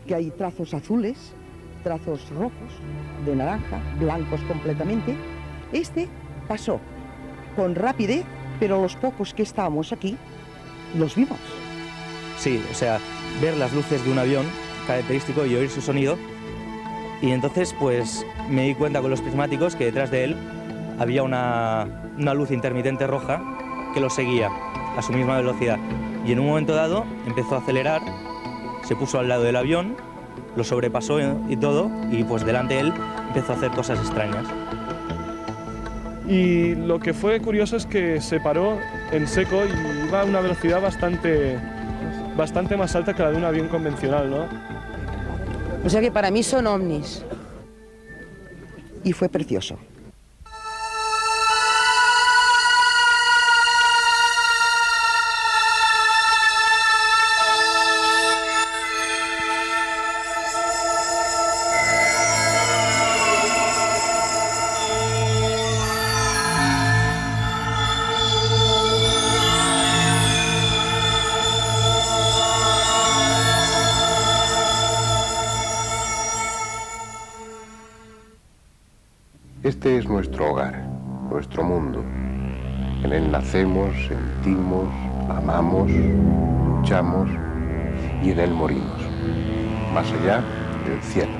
que hay trazos azules, trazos rojos, de naranja, blancos completamente. Este pasó con rapidez, pero los pocos que estábamos aquí los vimos. Sí, o sea, ver las luces de un avión característico y oír su sonido. Y entonces pues me di cuenta con los prismáticos que detrás de él había una luz intermitente roja que lo seguía a su misma velocidad. Y en un momento dado empezó a acelerar, se puso al lado del avión, lo sobrepasó y todo, y pues delante de él empezó a hacer cosas extrañas. Y lo que fue curioso es que se paró en seco y iba a una velocidad bastante más alta que la de un avión convencional, ¿no? O sea que para mí son ovnis. Y fue precioso. Este es nuestro hogar, nuestro mundo. En él nacemos, sentimos, amamos, luchamos y en él morimos. Más allá, el cielo,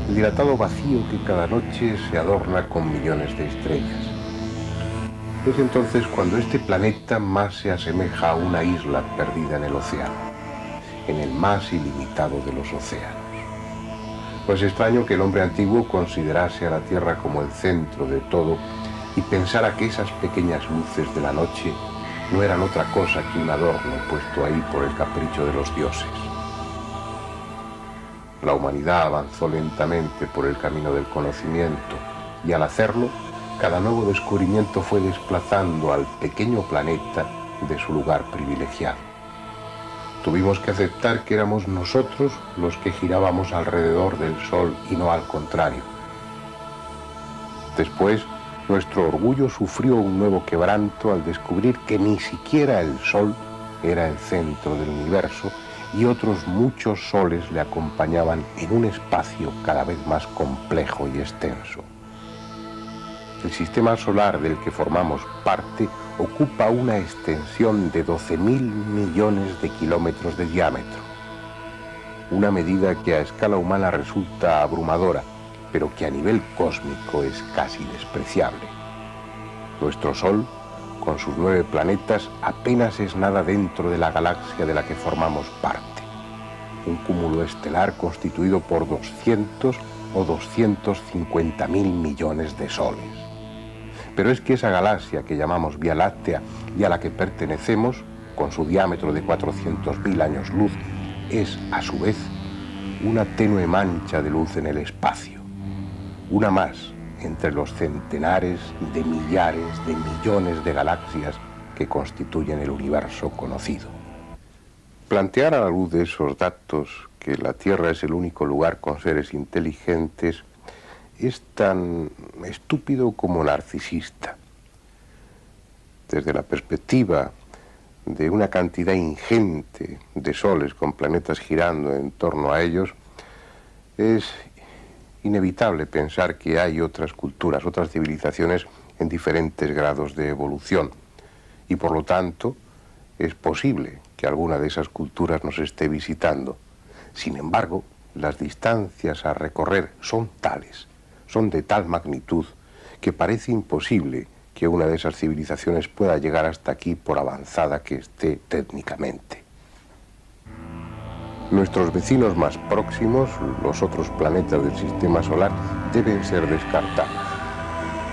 el dilatado vacío que cada noche se adorna con millones de estrellas. Es entonces cuando este planeta más se asemeja a una isla perdida en el océano, en el más ilimitado de los océanos. No es extraño que el hombre antiguo considerase a la Tierra como el centro de todo y pensara que esas pequeñas luces de la noche no eran otra cosa que un adorno puesto ahí por el capricho de los dioses. La humanidad avanzó lentamente por el camino del conocimiento y al hacerlo, cada nuevo descubrimiento fue desplazando al pequeño planeta de su lugar privilegiado. Tuvimos que aceptar que éramos nosotros los que girábamos alrededor del Sol y no al contrario. Después, nuestro orgullo sufrió un nuevo quebranto al descubrir que ni siquiera el Sol era el centro del universo y otros muchos soles le acompañaban en un espacio cada vez más complejo y extenso. El sistema solar del que formamos parte ocupa una extensión de 12.000 millones de kilómetros de diámetro. Una medida que a escala humana resulta abrumadora, pero que a nivel cósmico es casi despreciable. Nuestro Sol, con sus 9 planetas, apenas es nada dentro de la galaxia de la que formamos parte. Un cúmulo estelar constituido por 200 o 250.000 millones de soles. Pero es que esa galaxia que llamamos Vía Láctea y a la que pertenecemos, con su diámetro de 400.000 años luz, es, a su vez, una tenue mancha de luz en el espacio. Una más entre los centenares de millares de millones de galaxias que constituyen el universo conocido. Plantear a la luz de esos datos que la Tierra es el único lugar con seres inteligentes es tan estúpido como narcisista. Desde la perspectiva de una cantidad ingente de soles con planetas girando en torno a ellos, es inevitable pensar que hay otras culturas, otras civilizaciones en diferentes grados de evolución. Y por lo tanto, es posible que alguna de esas culturas nos esté visitando. Sin embargo, las distancias a recorrer son tales, son de tal magnitud, que parece imposible que una de esas civilizaciones pueda llegar hasta aquí por avanzada que esté técnicamente. Nuestros vecinos más próximos, los otros planetas del sistema solar, deben ser descartados.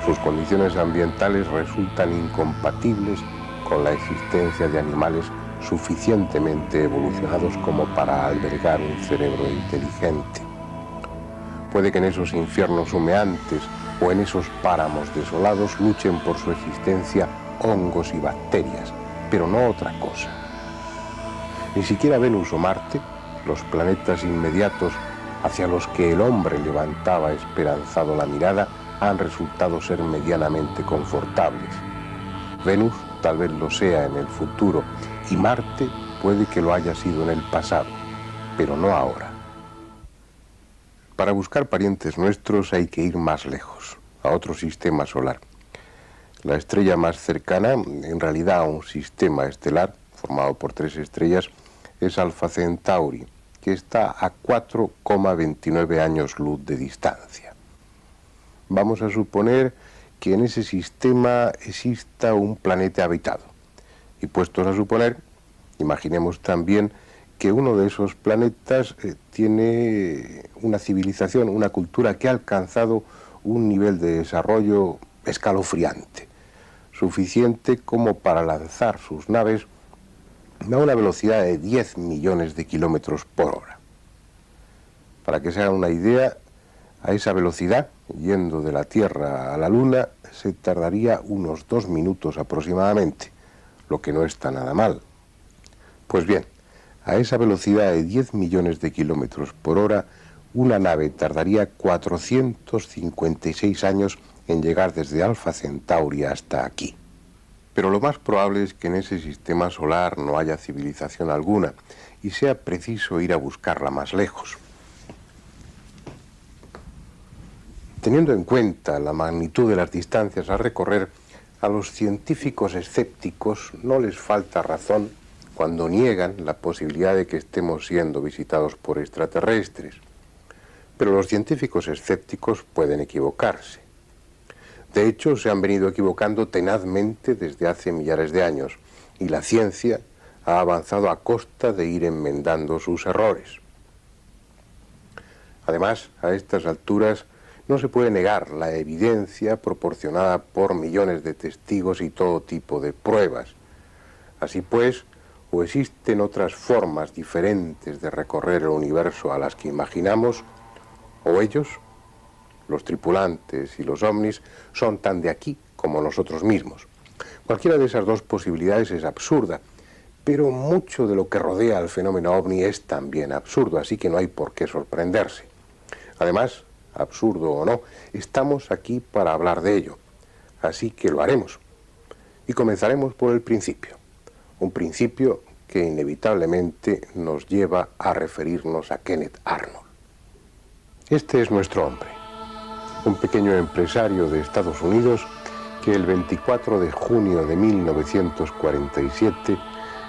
Sus condiciones ambientales resultan incompatibles con la existencia de animales suficientemente evolucionados como para albergar un cerebro inteligente. Puede que en esos infiernos humeantes o en esos páramos desolados luchen por su existencia hongos y bacterias, pero no otra cosa. Ni siquiera Venus o Marte, los planetas inmediatos hacia los que el hombre levantaba esperanzado la mirada, han resultado ser medianamente confortables. Venus tal vez lo sea en el futuro y Marte puede que lo haya sido en el pasado, pero no ahora. Para buscar parientes nuestros hay que ir más lejos, a otro sistema solar. La estrella más cercana, en realidad a un sistema estelar formado por 3 estrellas, es Alfa Centauri, que está a 4,29 años luz de distancia. Vamos a suponer que en ese sistema exista un planeta habitado. Y puestos a suponer, imaginemos también que uno de esos planetas tiene una civilización, una cultura que ha alcanzado un nivel de desarrollo escalofriante, suficiente como para lanzar sus naves a una velocidad de 10 millones de kilómetros por hora. Para que se hagan una idea, a esa velocidad, yendo de la Tierra a la Luna, se tardaría unos 2 minutos aproximadamente, lo que no está nada mal. Pues bien, a esa velocidad de 10 millones de kilómetros por hora, una nave tardaría 456 años en llegar desde Alfa Centauri hasta aquí. Pero lo más probable es que en ese sistema solar no haya civilización alguna y sea preciso ir a buscarla más lejos. Teniendo en cuenta la magnitud de las distancias a recorrer, a los científicos escépticos no les falta razón cuando niegan la posibilidad de que estemos siendo visitados por extraterrestres. Pero los científicos escépticos pueden equivocarse. De hecho, se han venido equivocando tenazmente desde hace millares de años, y la ciencia ha avanzado a costa de ir enmendando sus errores. Además, a estas alturas, no se puede negar la evidencia proporcionada por millones de testigos y todo tipo de pruebas. Así pues, o existen otras formas diferentes de recorrer el universo a las que imaginamos, o ellos, los tripulantes y los ovnis, son tan de aquí como nosotros mismos. Cualquiera de esas dos posibilidades es absurda, pero mucho de lo que rodea al fenómeno ovni es también absurdo, así que no hay por qué sorprenderse. Además, absurdo o no, estamos aquí para hablar de ello, así que lo haremos. Y comenzaremos por el principio. Un principio que inevitablemente nos lleva a referirnos a Kenneth Arnold. Este es nuestro hombre, un pequeño empresario de Estados Unidos que el 24 de junio de 1947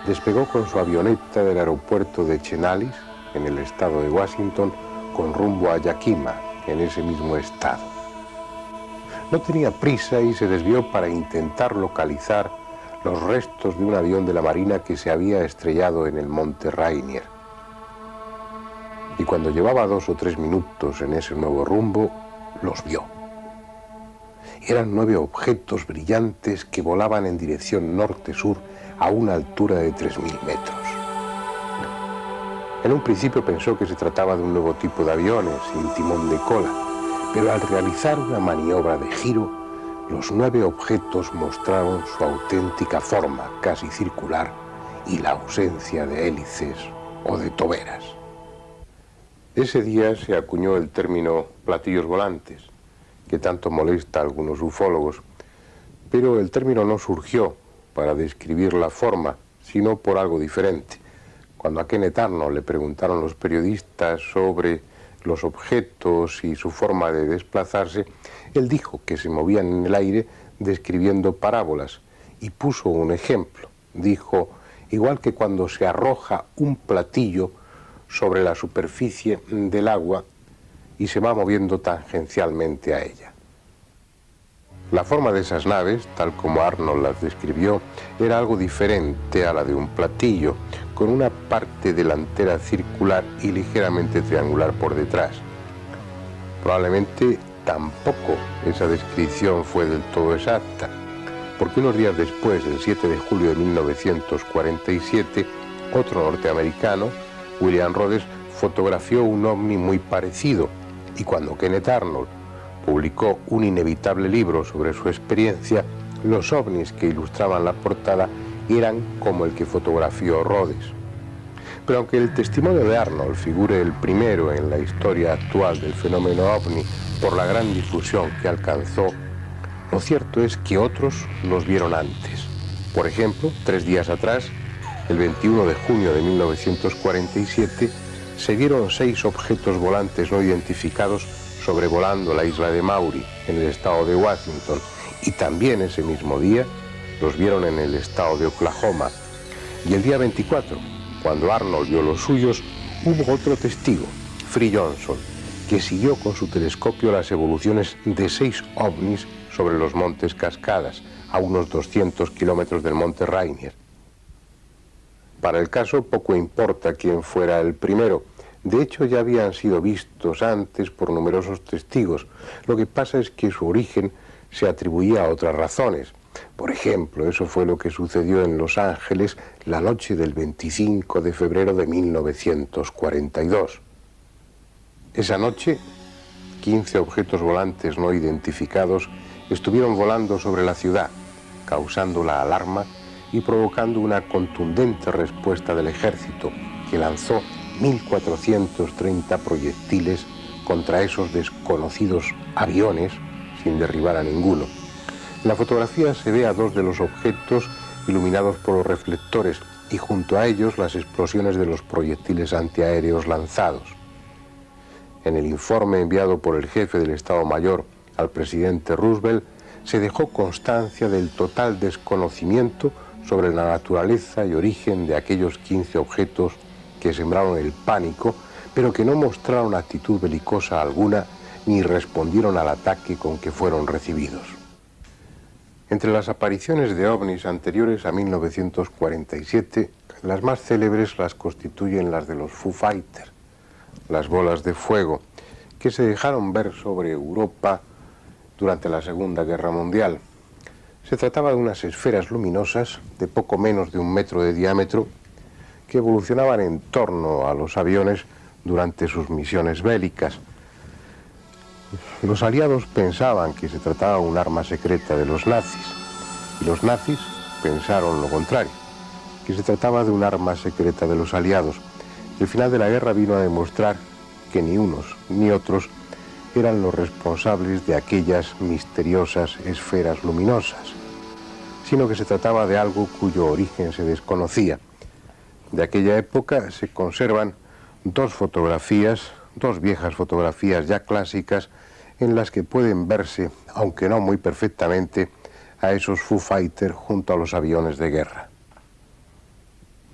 despegó con su avioneta del aeropuerto de Chenalis, en el estado de Washington, con rumbo a Yakima, en ese mismo estado. No tenía prisa y se desvió para intentar localizar los restos de un avión de la Marina que se había estrellado en el monte Rainier. Y cuando llevaba 2 o 3 minutos en ese nuevo rumbo, los vio. Eran 9 objetos brillantes que volaban en dirección norte-sur a una altura de 3.000 metros. En un principio pensó que se trataba de un nuevo tipo de aviones, sin timón de cola, pero al realizar una maniobra de giro, los 9 objetos mostraron su auténtica forma, casi circular, y la ausencia de hélices o de toberas. Ese día se acuñó el término platillos volantes, que tanto molesta a algunos ufólogos, pero el término no surgió para describir la forma, sino por algo diferente. Cuando a Kenneth Arnold le preguntaron los periodistas sobre los objetos y su forma de desplazarse, él dijo que se movían en el aire describiendo parábolas y puso un ejemplo. Dijo, igual que cuando se arroja un platillo sobre la superficie del agua y se va moviendo tangencialmente a ella. La forma de esas naves, tal como Arnold las describió, era algo diferente a la de un platillo, con una parte delantera circular y ligeramente triangular por detrás. Probablemente tampoco esa descripción fue del todo exacta, porque unos días después, el 7 de julio de 1947, otro norteamericano, William Rhodes, fotografió un ovni muy parecido, y cuando Kenneth Arnold publicó un inevitable libro sobre su experiencia, los ovnis que ilustraban la portada eran como el que fotografió Rhodes. Pero aunque el testimonio de Arnold figure el primero en la historia actual del fenómeno ovni por la gran difusión que alcanzó, lo cierto es que otros los vieron antes. Por ejemplo, 3 días atrás, el 21 de junio de 1947, se vieron 6 objetos volantes no identificados sobrevolando la isla de Maury, en el estado de Washington, y también ese mismo día los vieron en el estado de Oklahoma. Y el día 24, cuando Arnold vio los suyos, hubo otro testigo, Free Johnson, que siguió con su telescopio las evoluciones de 6 ovnis sobre los montes Cascadas, a unos 200 kilómetros del monte Rainier. Para el caso poco importa quién fuera el primero. De hecho, ya habían sido vistos antes por numerosos testigos. Lo que pasa es que su origen se atribuía a otras razones. Por ejemplo, eso fue lo que sucedió en Los Ángeles la noche del 25 de febrero de 1942. Esa noche, 15 objetos volantes no identificados estuvieron volando sobre la ciudad, causando la alarma y provocando una contundente respuesta del ejército, que lanzó 1.430 proyectiles contra esos desconocidos aviones sin derribar a ninguno. En la fotografía se ve a 2 de los objetos iluminados por los reflectores y junto a ellos las explosiones de los proyectiles antiaéreos lanzados. En el informe enviado por el jefe del Estado Mayor al presidente Roosevelt se dejó constancia del total desconocimiento sobre la naturaleza y origen de aquellos 15 objetos que sembraron el pánico, pero que no mostraron actitud belicosa alguna ni respondieron al ataque con que fueron recibidos. Entre las apariciones de ovnis anteriores a 1947, las más célebres las constituyen las de los Foo Fighters, las bolas de fuego, que se dejaron ver sobre Europa durante la Segunda Guerra Mundial. Se trataba de unas esferas luminosas de poco menos de 1 metro de diámetro que evolucionaban en torno a los aviones durante sus misiones bélicas. Los aliados pensaban que se trataba de un arma secreta de los nazis, y los nazis pensaron lo contrario, que se trataba de un arma secreta de los aliados. El final de la guerra vino a demostrar que ni unos ni otros eran los responsables de aquellas misteriosas esferas luminosas, sino que se trataba de algo cuyo origen se desconocía. De aquella época se conservan 2 fotografías, 2 viejas fotografías ya clásicas, en las que pueden verse, aunque no muy perfectamente, a esos Foo Fighters junto a los aviones de guerra.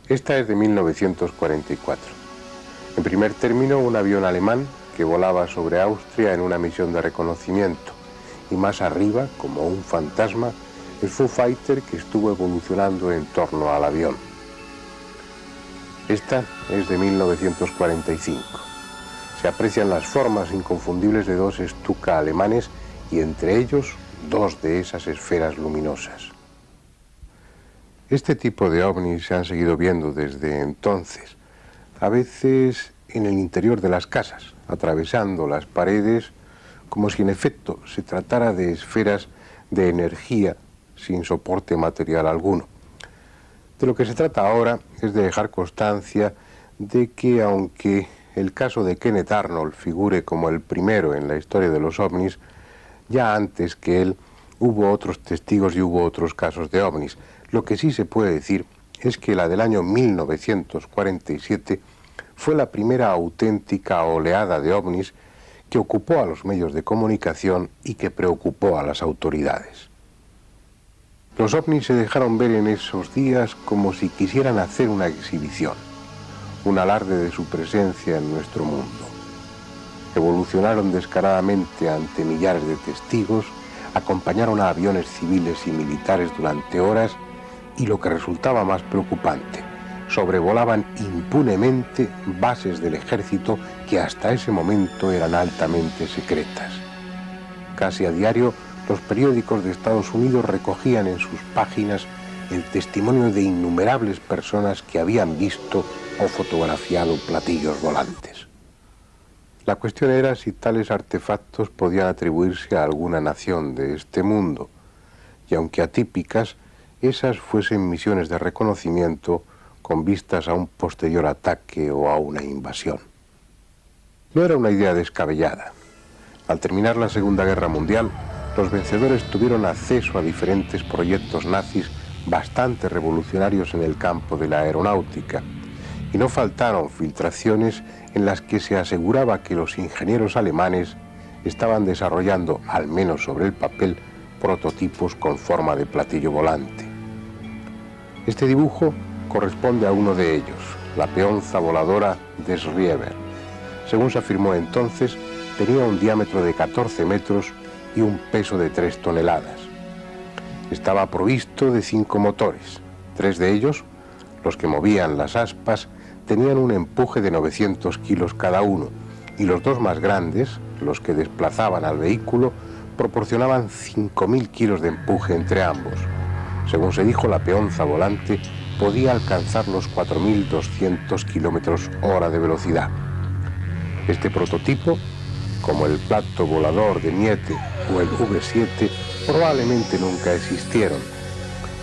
Esta es de 1944. En primer término, un avión alemán que volaba sobre Austria en una misión de reconocimiento, y más arriba, como un fantasma, el Foo Fighter que estuvo evolucionando en torno al avión. Esta es de 1945. Se aprecian las formas inconfundibles de 2 Stuka alemanes y entre ellos 2 de esas esferas luminosas. Este tipo de ovnis se han seguido viendo desde entonces, a veces en el interior de las casas, atravesando las paredes, como si en efecto se tratara de esferas de energía sin soporte material alguno. De lo que se trata ahora es de dejar constancia de que, aunque el caso de Kenneth Arnold figure como el primero en la historia de los ovnis, ya antes que él hubo otros testigos y hubo otros casos de ovnis. Lo que sí se puede decir es que la del año 1947 fue la primera auténtica oleada de ovnis que ocupó a los medios de comunicación y que preocupó a las autoridades. Los ovnis se dejaron ver en esos días como si quisieran hacer una exhibición, un alarde de su presencia en nuestro mundo. Evolucionaron descaradamente ante millares de testigos, acompañaron a aviones civiles y militares durante horas y, lo que resultaba más preocupante, sobrevolaban impunemente bases del ejército que hasta ese momento eran altamente secretas. Casi a diario, los periódicos de Estados Unidos recogían en sus páginas el testimonio de innumerables personas que habían visto o fotografiado platillos volantes. La cuestión era si tales artefactos podían atribuirse a alguna nación de este mundo, y aunque atípicas, esas fuesen misiones de reconocimiento con vistas a un posterior ataque o a una invasión. No era una idea descabellada. Al terminar la Segunda Guerra Mundial, los vencedores tuvieron acceso a diferentes proyectos nazis bastante revolucionarios en el campo de la aeronáutica, y no faltaron filtraciones en las que se aseguraba que los ingenieros alemanes estaban desarrollando, al menos sobre el papel, prototipos con forma de platillo volante. Este dibujo corresponde a uno de ellos, la peonza voladora des Rieber. Según se afirmó entonces, tenía un diámetro de 14 metros y un peso de 3 toneladas. Estaba provisto de 5 motores. 3 de ellos, los que movían las aspas, tenían un empuje de 900 kilos cada uno, y los 2 más grandes, los que desplazaban al vehículo, proporcionaban 5.000 kilos de empuje entre ambos. Según se dijo, la peonza volante podía alcanzar los 4.200 kilómetros hora de velocidad. Este prototipo, como el plato volador de Miete o el V7, probablemente nunca existieron.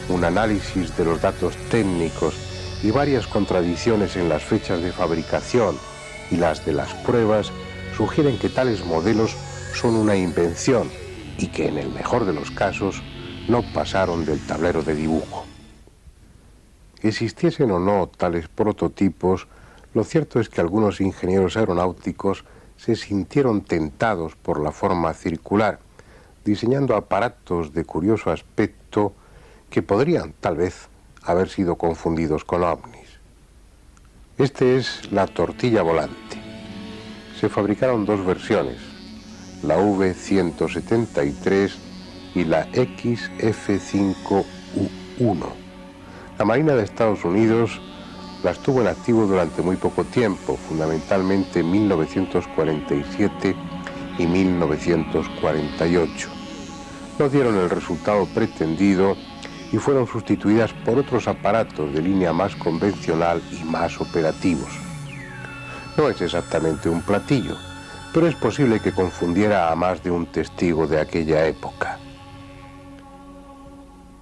Un análisis de los datos técnicos y varias contradicciones en las fechas de fabricación y las de las pruebas sugieren que tales modelos son una invención y que en el mejor de los casos no pasaron del tablero de dibujo. Existiesen o no tales prototipos, lo cierto es que algunos ingenieros aeronáuticos se sintieron tentados por la forma circular, diseñando aparatos de curioso aspecto que podrían, tal vez, haber sido confundidos con ovnis. Este es la tortilla volante. Se fabricaron 2 versiones, la V173 y la XF5U1. La Marina de Estados Unidos las tuvo en activo durante muy poco tiempo, fundamentalmente en 1947 y 1948. No dieron el resultado pretendido y fueron sustituidas por otros aparatos de línea más convencional y más operativos. No es exactamente un platillo, pero es posible que confundiera a más de un testigo de aquella época.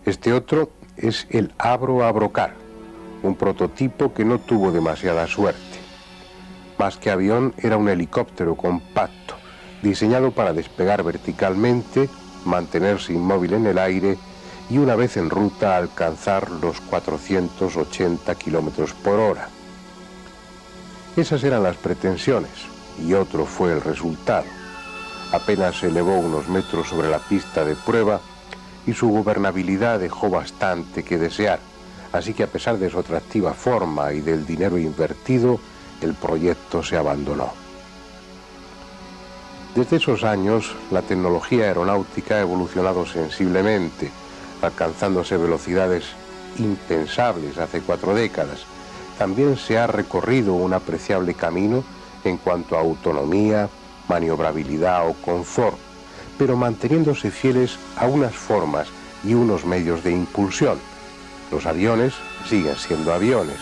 Este otro es el Abro-Abrocar, un prototipo que no tuvo demasiada suerte. Más que avión, era un helicóptero compacto, diseñado para despegar verticalmente, mantenerse inmóvil en el aire y una vez en ruta alcanzar los 480 kilómetros por hora. Esas eran las pretensiones y otro fue el resultado. Apenas se elevó unos metros sobre la pista de prueba y su gobernabilidad dejó bastante que desear, así que a pesar de su atractiva forma y del dinero invertido, el proyecto se abandonó. Desde esos años, la tecnología aeronáutica ha evolucionado sensiblemente, alcanzándose velocidades impensables hace 4 décadas. También se ha recorrido un apreciable camino en cuanto a autonomía, maniobrabilidad o confort, pero manteniéndose fieles a unas formas y unos medios de impulsión. Los aviones siguen siendo aviones,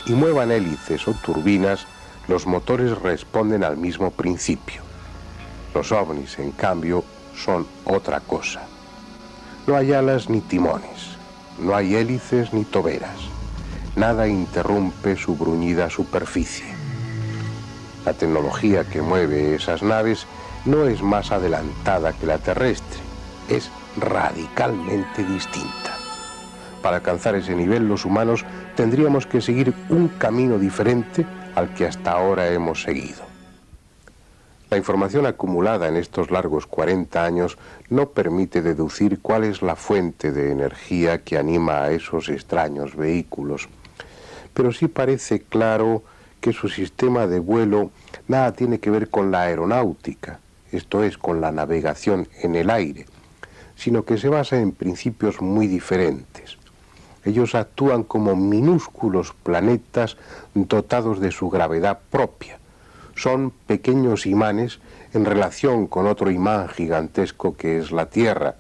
y muevan hélices o turbinas, los motores responden al mismo principio. Los ovnis, en cambio, son otra cosa. No hay alas ni timones, no hay hélices ni toberas. Nada interrumpe su bruñida superficie. La tecnología que mueve esas naves no es más adelantada que la terrestre, es radicalmente distinta. Para alcanzar ese nivel, los humanos tendríamos que seguir un camino diferente al que hasta ahora hemos seguido. La información acumulada en estos largos 40 años no permite deducir cuál es la fuente de energía que anima a esos extraños vehículos, pero sí parece claro que su sistema de vuelo nada tiene que ver con la aeronáutica, esto es, con la navegación en el aire, sino que se basa en principios muy diferentes. Ellos actúan como minúsculos planetas dotados de su gravedad propia. Son pequeños imanes en relación con otro imán gigantesco que es la Tierra.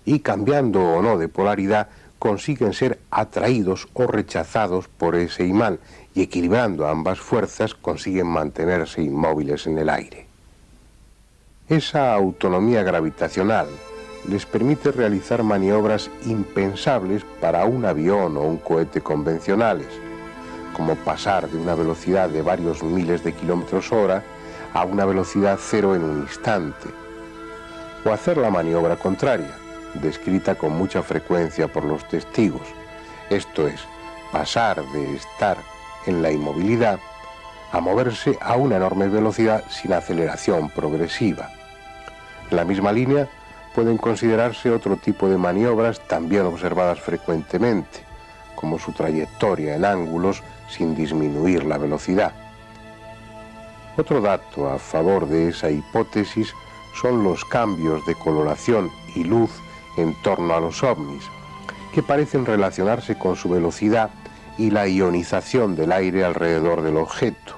Y cambiando o no de polaridad, consiguen ser atraídos o rechazados por ese imán y equilibrando ambas fuerzas consiguen mantenerse inmóviles en el aire. Esa autonomía gravitacional les permite realizar maniobras impensables para un avión o un cohete convencionales, como pasar de una velocidad de varios miles de kilómetros hora a una velocidad cero en un instante, o hacer la maniobra contraria, descrita con mucha frecuencia por los testigos, esto es, pasar de estar en la inmovilidad, a moverse a una enorme velocidad sin aceleración progresiva. En la misma línea pueden considerarse otro tipo de maniobras también observadas frecuentemente, como su trayectoria en ángulos sin disminuir la velocidad. Otro dato a favor de esa hipótesis son los cambios de coloración y luz en torno a los ovnis, que parecen relacionarse con su velocidad y la ionización del aire alrededor del objeto,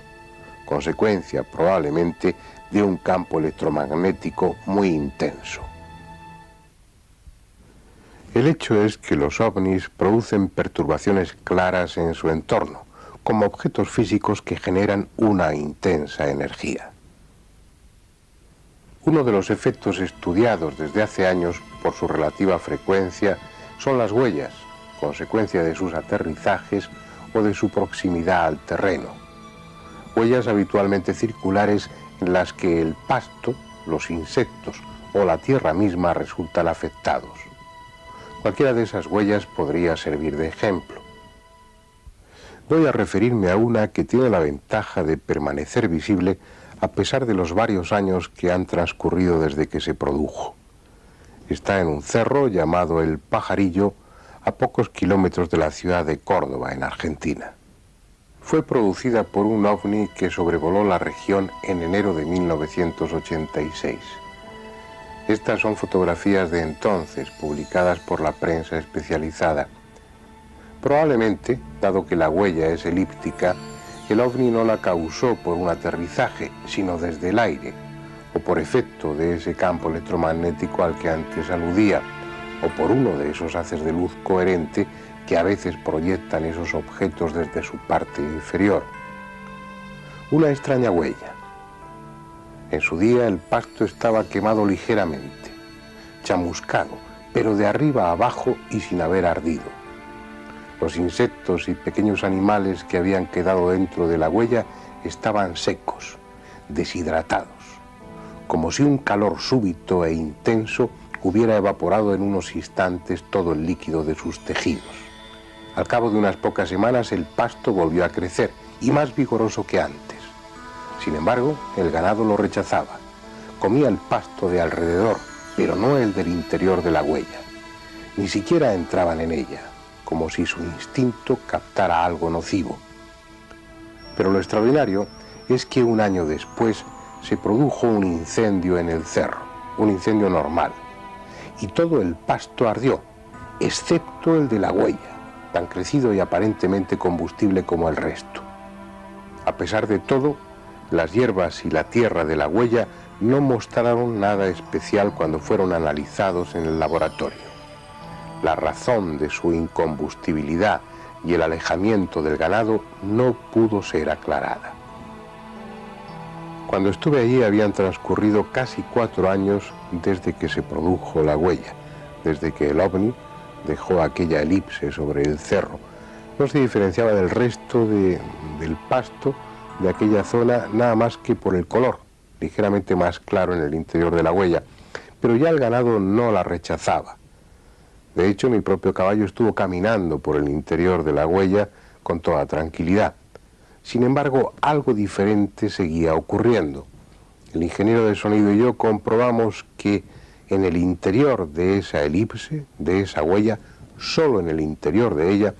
consecuencia probablemente de un campo electromagnético muy intenso. El hecho es que los ovnis producen perturbaciones claras en su entorno, como objetos físicos que generan una intensa energía. Uno de los efectos estudiados desde hace años por su relativa frecuencia son las huellas, consecuencia de sus aterrizajes o de su proximidad al terreno. Huellas habitualmente circulares en las que el pasto, los insectos o la tierra misma resultan afectados. Cualquiera de esas huellas podría servir de ejemplo. Voy a referirme a una que tiene la ventaja de permanecer visible a pesar de los varios años que han transcurrido desde que se produjo. Está en un cerro llamado El Pajarillo, a pocos kilómetros de la ciudad de Córdoba, en Argentina. Fue producida por un ovni que sobrevoló la región en enero de 1986. Estas son fotografías de entonces, publicadas por la prensa especializada. Probablemente, dado que la huella es elíptica, el ovni no la causó por un aterrizaje, sino desde el aire, o por efecto de ese campo electromagnético al que antes aludía, o por uno de esos haces de luz coherente que a veces proyectan esos objetos desde su parte inferior. Una extraña huella. En su día el pasto estaba quemado ligeramente, chamuscado, pero de arriba a abajo y sin haber ardido. Los insectos y pequeños animales que habían quedado dentro de la huella estaban secos, deshidratados, como si un calor súbito e intenso hubiera evaporado en unos instantes todo el líquido de sus tejidos. Al cabo de unas pocas semanas el pasto volvió a crecer, y más vigoroso que antes. Sin embargo, el ganado lo rechazaba. Comía el pasto de alrededor, pero no el del interior de la huella. Ni siquiera entraban en ella, como si su instinto captara algo nocivo. Pero lo extraordinario es que un año después se produjo un incendio en el cerro, un incendio normal, y todo el pasto ardió, excepto el de la huella, tan crecido y aparentemente combustible como el resto. A pesar de todo, las hierbas y la tierra de la huella no mostraron nada especial cuando fueron analizados en el laboratorio. La razón de su incombustibilidad y el alejamiento del ganado no pudo ser aclarada. Cuando estuve allí habían transcurrido casi 4 años desde que se produjo la huella, desde que el ovni dejó aquella elipse sobre el cerro. No se diferenciaba del resto del pasto de aquella zona nada más que por el color, ligeramente más claro en el interior de la huella, pero ya el ganado no la rechazaba. De hecho, mi propio caballo estuvo caminando por el interior de la huella con toda tranquilidad. Sin embargo, algo diferente seguía ocurriendo. El ingeniero de sonido y yo comprobamos que en el interior de esa elipse, de esa huella, solo en el interior de ella,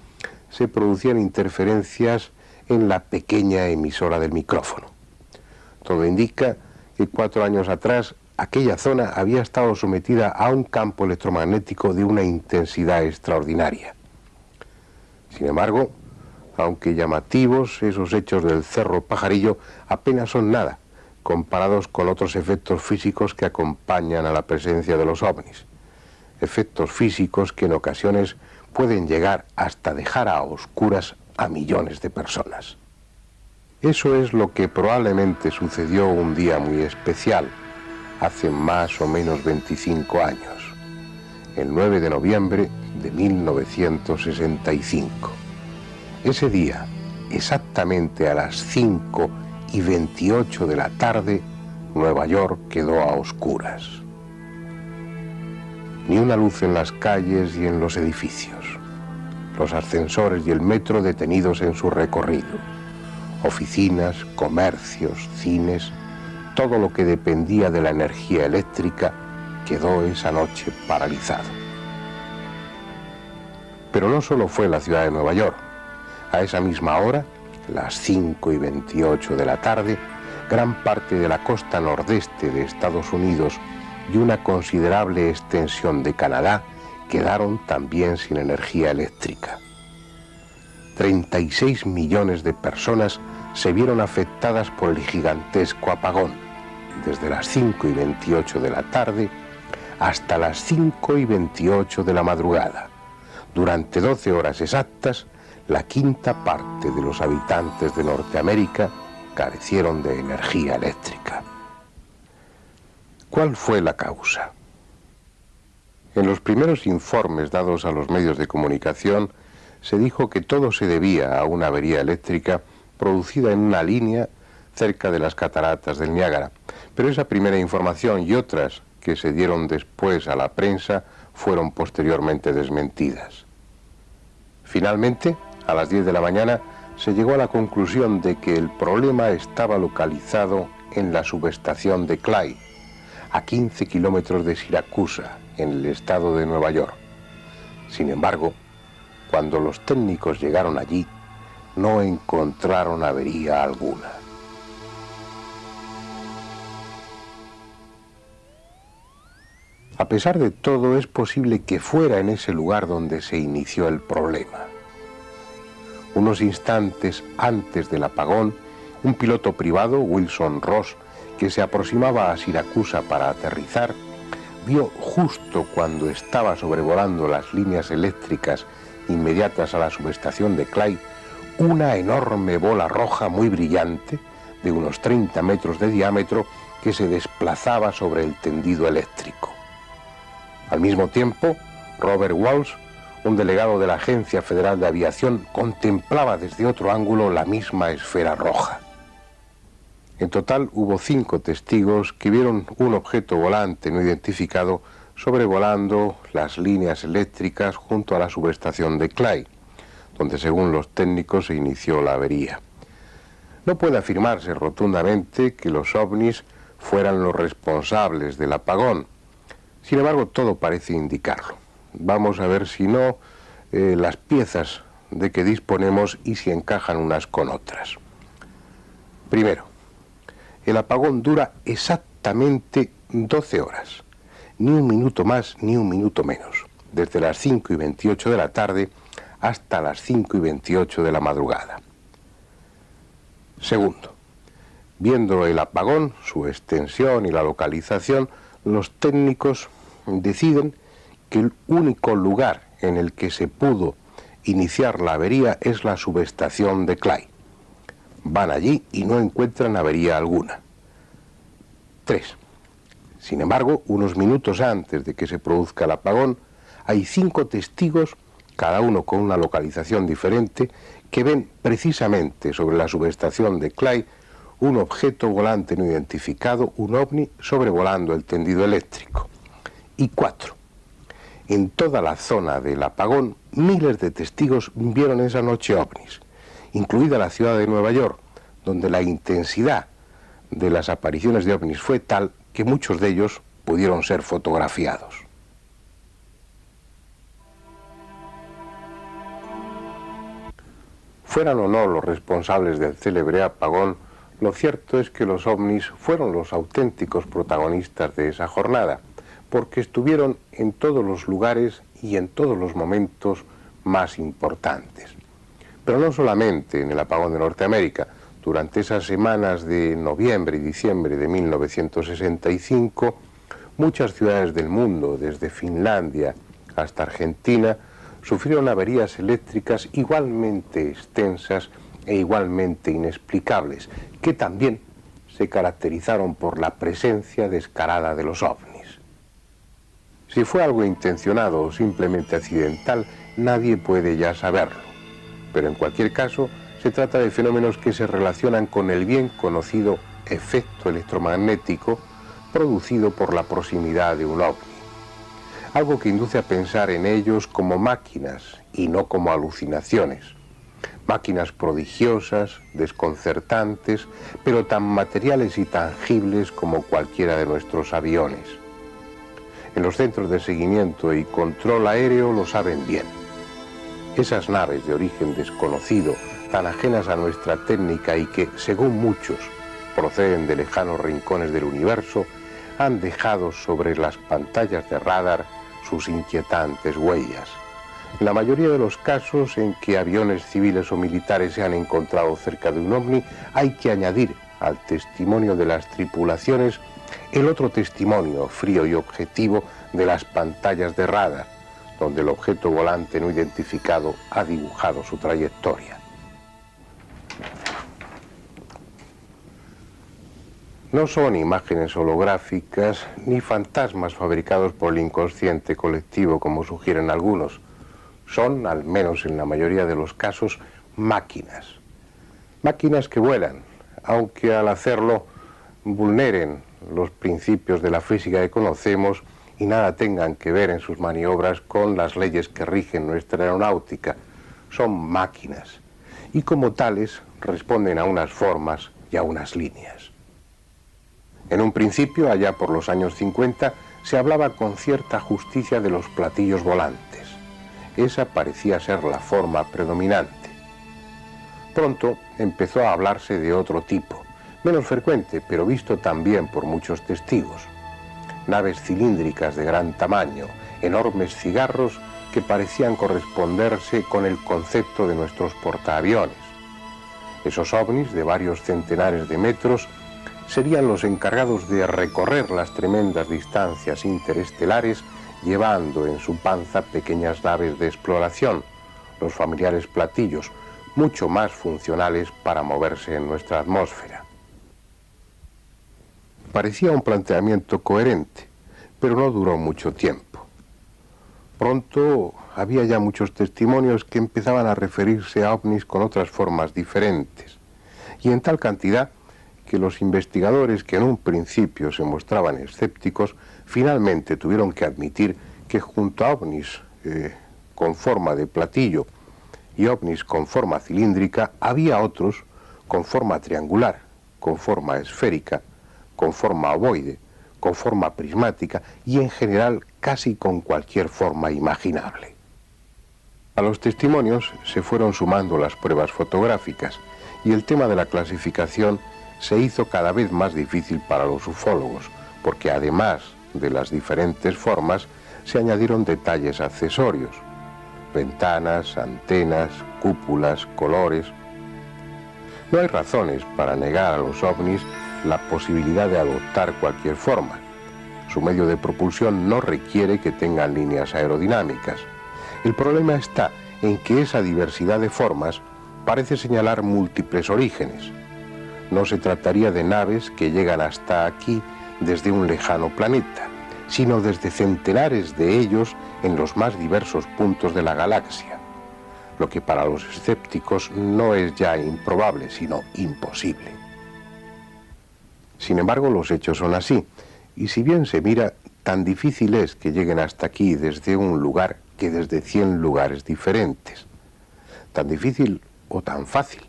se producían interferencias en la pequeña emisora del micrófono. Todo indica que 4 años atrás aquella zona había estado sometida a un campo electromagnético de una intensidad extraordinaria. Sin embargo, aunque llamativos, esos hechos del Cerro Pajarillo apenas son nada, comparados con otros efectos físicos que acompañan a la presencia de los ovnis. Efectos físicos que en ocasiones pueden llegar hasta dejar a oscuras a millones de personas. Eso es lo que probablemente sucedió un día muy especial, hace más o menos 25 años, el 9 de noviembre de 1965. Ese día, exactamente a las 5:28 de la tarde, Nueva York quedó a oscuras. Ni una luz en las calles y en los edificios. Los ascensores y el metro detenidos en su recorrido. Oficinas, comercios, cines, todo lo que dependía de la energía eléctrica quedó esa noche paralizado. Pero no solo fue la ciudad de Nueva York. A esa misma hora, las 5:28 de la tarde, gran parte de la costa nordeste de Estados Unidos y una considerable extensión de Canadá quedaron también sin energía eléctrica. 36 millones de personas se vieron afectadas por el gigantesco apagón, desde las 5:28 de la tarde hasta las 5:28 de la madrugada. Durante 12 horas exactas, la quinta parte de los habitantes de Norteamérica carecieron de energía eléctrica. ¿Cuál fue la causa? En los primeros informes dados a los medios de comunicación se dijo que todo se debía a una avería eléctrica producida en una línea cerca de las cataratas del Niágara, pero esa primera información y otras que se dieron después a la prensa fueron posteriormente desmentidas. Finalmente, a las 10 de la mañana, se llegó a la conclusión de que el problema estaba localizado en la subestación de Clyde, a 15 kilómetros de Siracusa, en el estado de Nueva York. Sin embargo, cuando los técnicos llegaron allí, no encontraron avería alguna. A pesar de todo, es posible que fuera en ese lugar donde se inició el problema. Unos instantes antes del apagón, un piloto privado, Wilson Ross, que se aproximaba a Siracusa para aterrizar, vio justo cuando estaba sobrevolando las líneas eléctricas inmediatas a la subestación de Clyde, una enorme bola roja muy brillante, de unos 30 metros de diámetro, que se desplazaba sobre el tendido eléctrico. Al mismo tiempo, Robert Walsh, un delegado de la Agencia Federal de Aviación, contemplaba desde otro ángulo la misma esfera roja. En total hubo 5 testigos que vieron un objeto volante no identificado sobrevolando las líneas eléctricas junto a la subestación de Clyde, donde según los técnicos se inició la avería. No puede afirmarse rotundamente que los ovnis fueran los responsables del apagón. Sin embargo, todo parece indicarlo. Vamos a ver si no las piezas de que disponemos y si encajan unas con otras. Primero, el apagón dura exactamente 12 horas, ni un minuto más ni un minuto menos, desde las 5:28 de la tarde hasta las 5:28 de la madrugada. Segundo, viendo el apagón, su extensión y la localización, los técnicos deciden que el único lugar en el que se pudo iniciar la avería es la subestación de Clyde. Van allí y no encuentran avería alguna. 3. Sin embargo, unos minutos antes de que se produzca el apagón, hay 5 testigos, cada uno con una localización diferente, que ven precisamente sobre la subestación de Clyde un objeto volante no identificado, un ovni, sobrevolando el tendido eléctrico. Y 4. En toda la zona del apagón, miles de testigos vieron esa noche ovnis, incluida la ciudad de Nueva York, donde la intensidad de las apariciones de ovnis fue tal que muchos de ellos pudieron ser fotografiados. Fueran o no los responsables del célebre apagón, lo cierto es que los ovnis fueron los auténticos protagonistas de esa jornada, porque estuvieron en todos los lugares y en todos los momentos más importantes. Pero no solamente en el apagón de Norteamérica. Durante esas semanas de noviembre y diciembre de 1965, muchas ciudades del mundo, desde Finlandia hasta Argentina, sufrieron averías eléctricas igualmente extensas e igualmente inexplicables, que también se caracterizaron por la presencia descarada de los ovnis. Si fue algo intencionado o simplemente accidental, nadie puede ya saberlo. Pero en cualquier caso, se trata de fenómenos que se relacionan con el bien conocido efecto electromagnético producido por la proximidad de un ovni. Algo que induce a pensar en ellos como máquinas y no como alucinaciones. Máquinas prodigiosas, desconcertantes, pero tan materiales y tangibles como cualquiera de nuestros aviones. En los centros de seguimiento y control aéreo lo saben bien. Esas naves de origen desconocido, tan ajenas a nuestra técnica y que, según muchos, proceden de lejanos rincones del universo, han dejado sobre las pantallas de radar sus inquietantes huellas. En la mayoría de los casos en que aviones civiles o militares se han encontrado cerca de un ovni, hay que añadir al testimonio de las tripulaciones el otro testimonio frío y objetivo de las pantallas de radar, donde el objeto volante no identificado ha dibujado su trayectoria. No son imágenes holográficas ni fantasmas fabricados por el inconsciente colectivo, como sugieren algunos. Son, al menos en la mayoría de los casos, máquinas. Máquinas que vuelan, aunque al hacerlo vulneren los principios de la física que conocemos y nada tengan que ver en sus maniobras con las leyes que rigen nuestra aeronáutica. Son máquinas y como tales responden a unas formas y a unas líneas. En un principio, allá por los años 50, se hablaba con cierta justicia de los platillos volantes. Esa parecía ser la forma predominante. Pronto empezó a hablarse de otro tipo, menos frecuente, pero visto también por muchos testigos. Naves cilíndricas de gran tamaño, enormes cigarros que parecían corresponderse con el concepto de nuestros portaaviones. Esos ovnis de varios centenares de metros serían los encargados de recorrer las tremendas distancias interestelares llevando en su panza pequeñas naves de exploración, los familiares platillos, mucho más funcionales para moverse en nuestra atmósfera. Parecía un planteamiento coherente, pero no duró mucho tiempo. Pronto había ya muchos testimonios que empezaban a referirse a ovnis con otras formas diferentes, y en tal cantidad que los investigadores que en un principio se mostraban escépticos, finalmente tuvieron que admitir que junto a ovnis con forma de platillo y ovnis con forma cilíndrica, había otros con forma triangular, con forma esférica, con forma ovoide, con forma prismática y en general casi con cualquier forma imaginable. A los testimonios se fueron sumando las pruebas fotográficas y el tema de la clasificación se hizo cada vez más difícil para los ufólogos, porque además de las diferentes formas, se añadieron detalles accesorios, ventanas, antenas, cúpulas, colores. No hay razones para negar a los ovnis la posibilidad de adoptar cualquier forma. Su medio de propulsión no requiere que tengan líneas aerodinámicas. El problema está en que esa diversidad de formas parece señalar múltiples orígenes. No se trataría de naves que llegan hasta aquí desde un lejano planeta, sino desde centenares de ellos en los más diversos puntos de la galaxia, lo que para los escépticos no es ya improbable, sino imposible. Sin embargo, los hechos son así, y si bien se mira, tan difícil es que lleguen hasta aquí desde un lugar que desde 100 lugares diferentes. Tan difícil o tan fácil.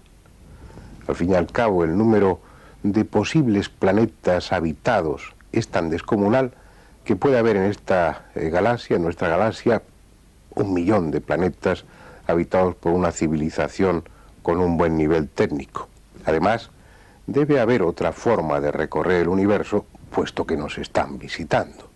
Al fin y al cabo, el número de posibles planetas habitados es tan descomunal que puede haber en esta galaxia, en nuestra galaxia, 1 millón de planetas habitados por una civilización con un buen nivel técnico. Además, debe haber otra forma de recorrer el universo, puesto que nos están visitando.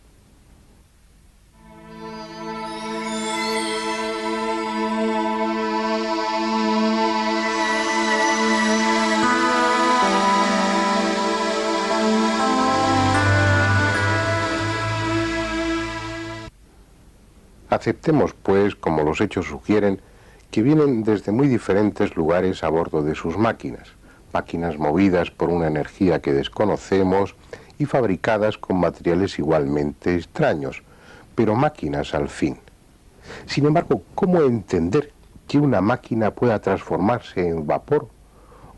Aceptemos, pues, como los hechos sugieren, que vienen desde muy diferentes lugares a bordo de sus máquinas, máquinas movidas por una energía que desconocemos y fabricadas con materiales igualmente extraños, pero máquinas al fin. Sin embargo, ¿cómo entender que una máquina pueda transformarse en vapor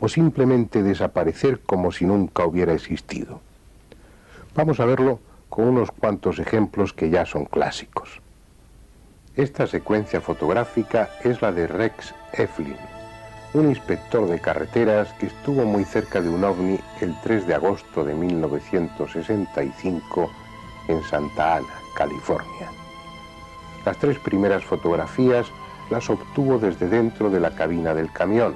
o simplemente desaparecer como si nunca hubiera existido? Vamos a verlo con unos cuantos ejemplos que ya son clásicos. Esta secuencia fotográfica es la de Rex Eflin, un inspector de carreteras que estuvo muy cerca de un ovni el 3 de agosto de 1965 en Santa Ana, California. Las 3 primeras fotografías las obtuvo desde dentro de la cabina del camión.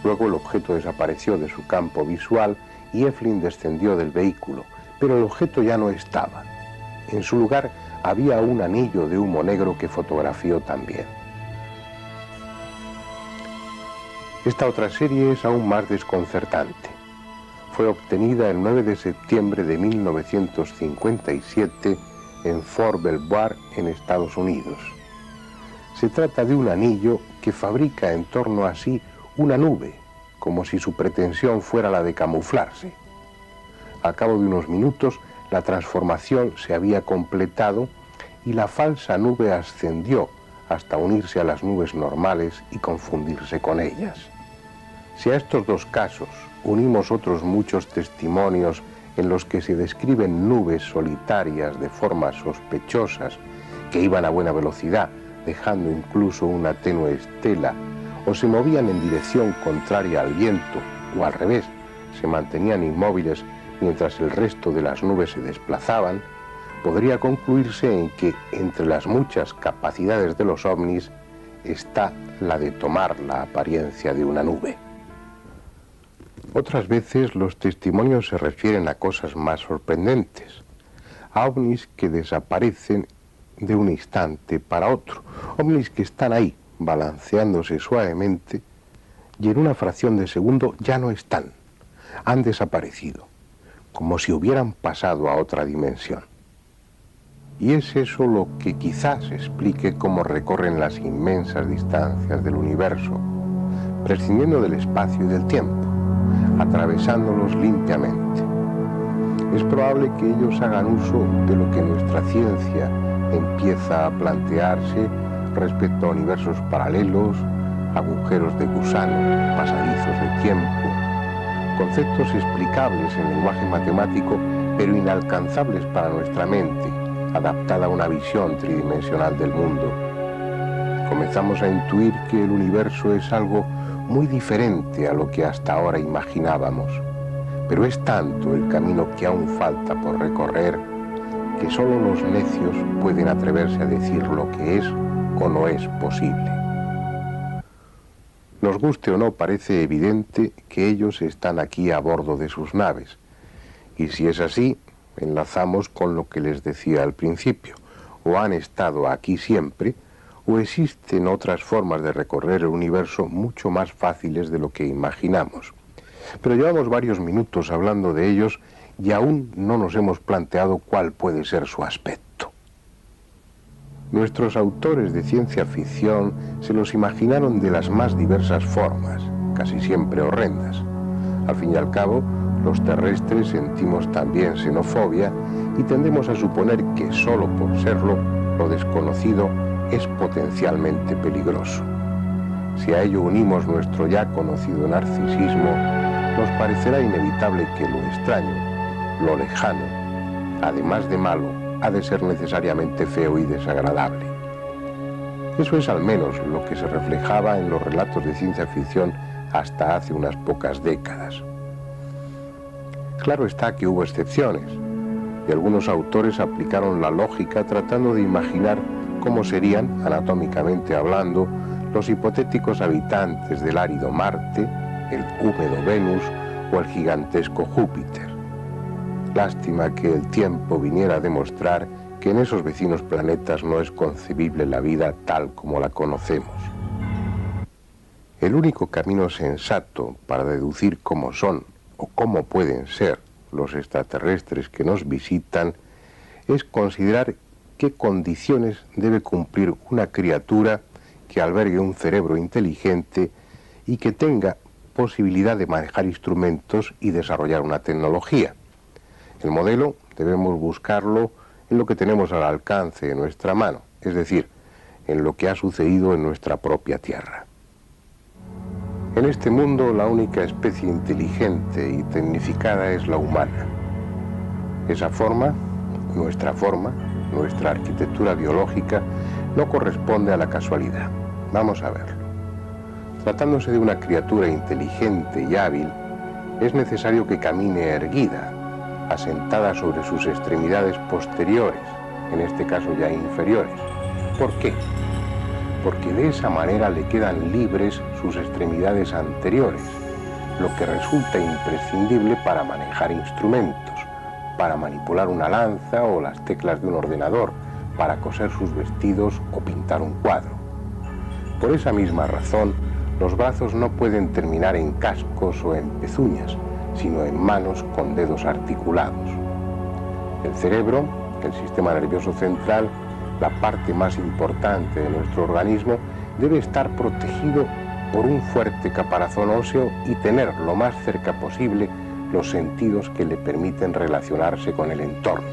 Luego el objeto desapareció de su campo visual y Eflin descendió del vehículo, pero el objeto ya no estaba. En su lugar había un anillo de humo negro que fotografió también. Esta otra serie es aún más desconcertante. Fue obtenida el 9 de septiembre de 1957 en Fort Belvoir, en Estados Unidos. Se trata de un anillo que fabrica en torno a sí una nube, como si su pretensión fuera la de camuflarse. Al cabo de unos minutos, la transformación se había completado y la falsa nube ascendió hasta unirse a las nubes normales y confundirse con ellas. Si a estos 2 casos unimos otros muchos testimonios en los que se describen nubes solitarias de formas sospechosas que iban a buena velocidad, dejando incluso una tenue estela, o se movían en dirección contraria al viento, o al revés, se mantenían inmóviles mientras el resto de las nubes se desplazaban, podría concluirse en que entre las muchas capacidades de los ovnis está la de tomar la apariencia de una nube. Otras veces los testimonios se refieren a cosas más sorprendentes, a ovnis que desaparecen de un instante para otro, ovnis que están ahí, balanceándose suavemente, y en una fracción de segundo ya no están, han desaparecido, como si hubieran pasado a otra dimensión. Y es eso lo que quizás explique cómo recorren las inmensas distancias del universo, prescindiendo del espacio y del tiempo, atravesándolos limpiamente. Es probable que ellos hagan uso de lo que nuestra ciencia empieza a plantearse respecto a universos paralelos, agujeros de gusano, pasadizos de tiempo, conceptos explicables en lenguaje matemático, pero inalcanzables para nuestra mente, adaptada a una visión tridimensional del mundo. Comenzamos a intuir que el universo es algo muy diferente a lo que hasta ahora imaginábamos, pero es tanto el camino que aún falta por recorrer que solo los necios pueden atreverse a decir lo que es o no es posible. Nos guste o no, parece evidente que ellos están aquí a bordo de sus naves, y si es así, enlazamos con lo que les decía al principio: o han estado aquí siempre, o existen otras formas de recorrer el universo mucho más fáciles de lo que imaginamos. Pero llevamos varios minutos hablando de ellos y aún no nos hemos planteado cuál puede ser su aspecto. Nuestros autores de ciencia ficción se los imaginaron de las más diversas formas, casi siempre horrendas. Al fin y al cabo, los terrestres sentimos también xenofobia y tendemos a suponer que solo por serlo, lo desconocido es potencialmente peligroso. Si a ello unimos nuestro ya conocido narcisismo, nos parecerá inevitable que lo extraño, lo lejano, además de malo, ha de ser necesariamente feo y desagradable. Eso es al menos lo que se reflejaba en los relatos de ciencia ficción hasta hace unas pocas décadas. Claro está que hubo excepciones, y algunos autores aplicaron la lógica tratando de imaginar cómo serían, anatómicamente hablando, los hipotéticos habitantes del árido Marte, el húmedo Venus o el gigantesco Júpiter. Lástima que el tiempo viniera a demostrar que en esos vecinos planetas no es concebible la vida tal como la conocemos. El único camino sensato para deducir cómo son o cómo pueden ser los extraterrestres que nos visitan es considerar qué condiciones debe cumplir una criatura que albergue un cerebro inteligente y que tenga posibilidad de manejar instrumentos y desarrollar una tecnología. El modelo debemos buscarlo en lo que tenemos al alcance de nuestra mano, es decir, en lo que ha sucedido en nuestra propia Tierra. En este mundo la única especie inteligente y tecnificada es la humana. Esa forma, nuestra arquitectura biológica, no corresponde a la casualidad. Vamos a verlo. Tratándose de una criatura inteligente y hábil, es necesario que camine erguida, asentada sobre sus extremidades posteriores, en este caso ya inferiores. ¿Por qué? Porque de esa manera le quedan libres sus extremidades anteriores, lo que resulta imprescindible para manejar instrumentos, para manipular una lanza o las teclas de un ordenador, para coser sus vestidos o pintar un cuadro. Por esa misma razón, los brazos no pueden terminar en cascos o en pezuñas, sino en manos con dedos articulados. El cerebro, el sistema nervioso central, la parte más importante de nuestro organismo, debe estar protegido por un fuerte caparazón óseo y tener lo más cerca posible los sentidos que le permiten relacionarse con el entorno: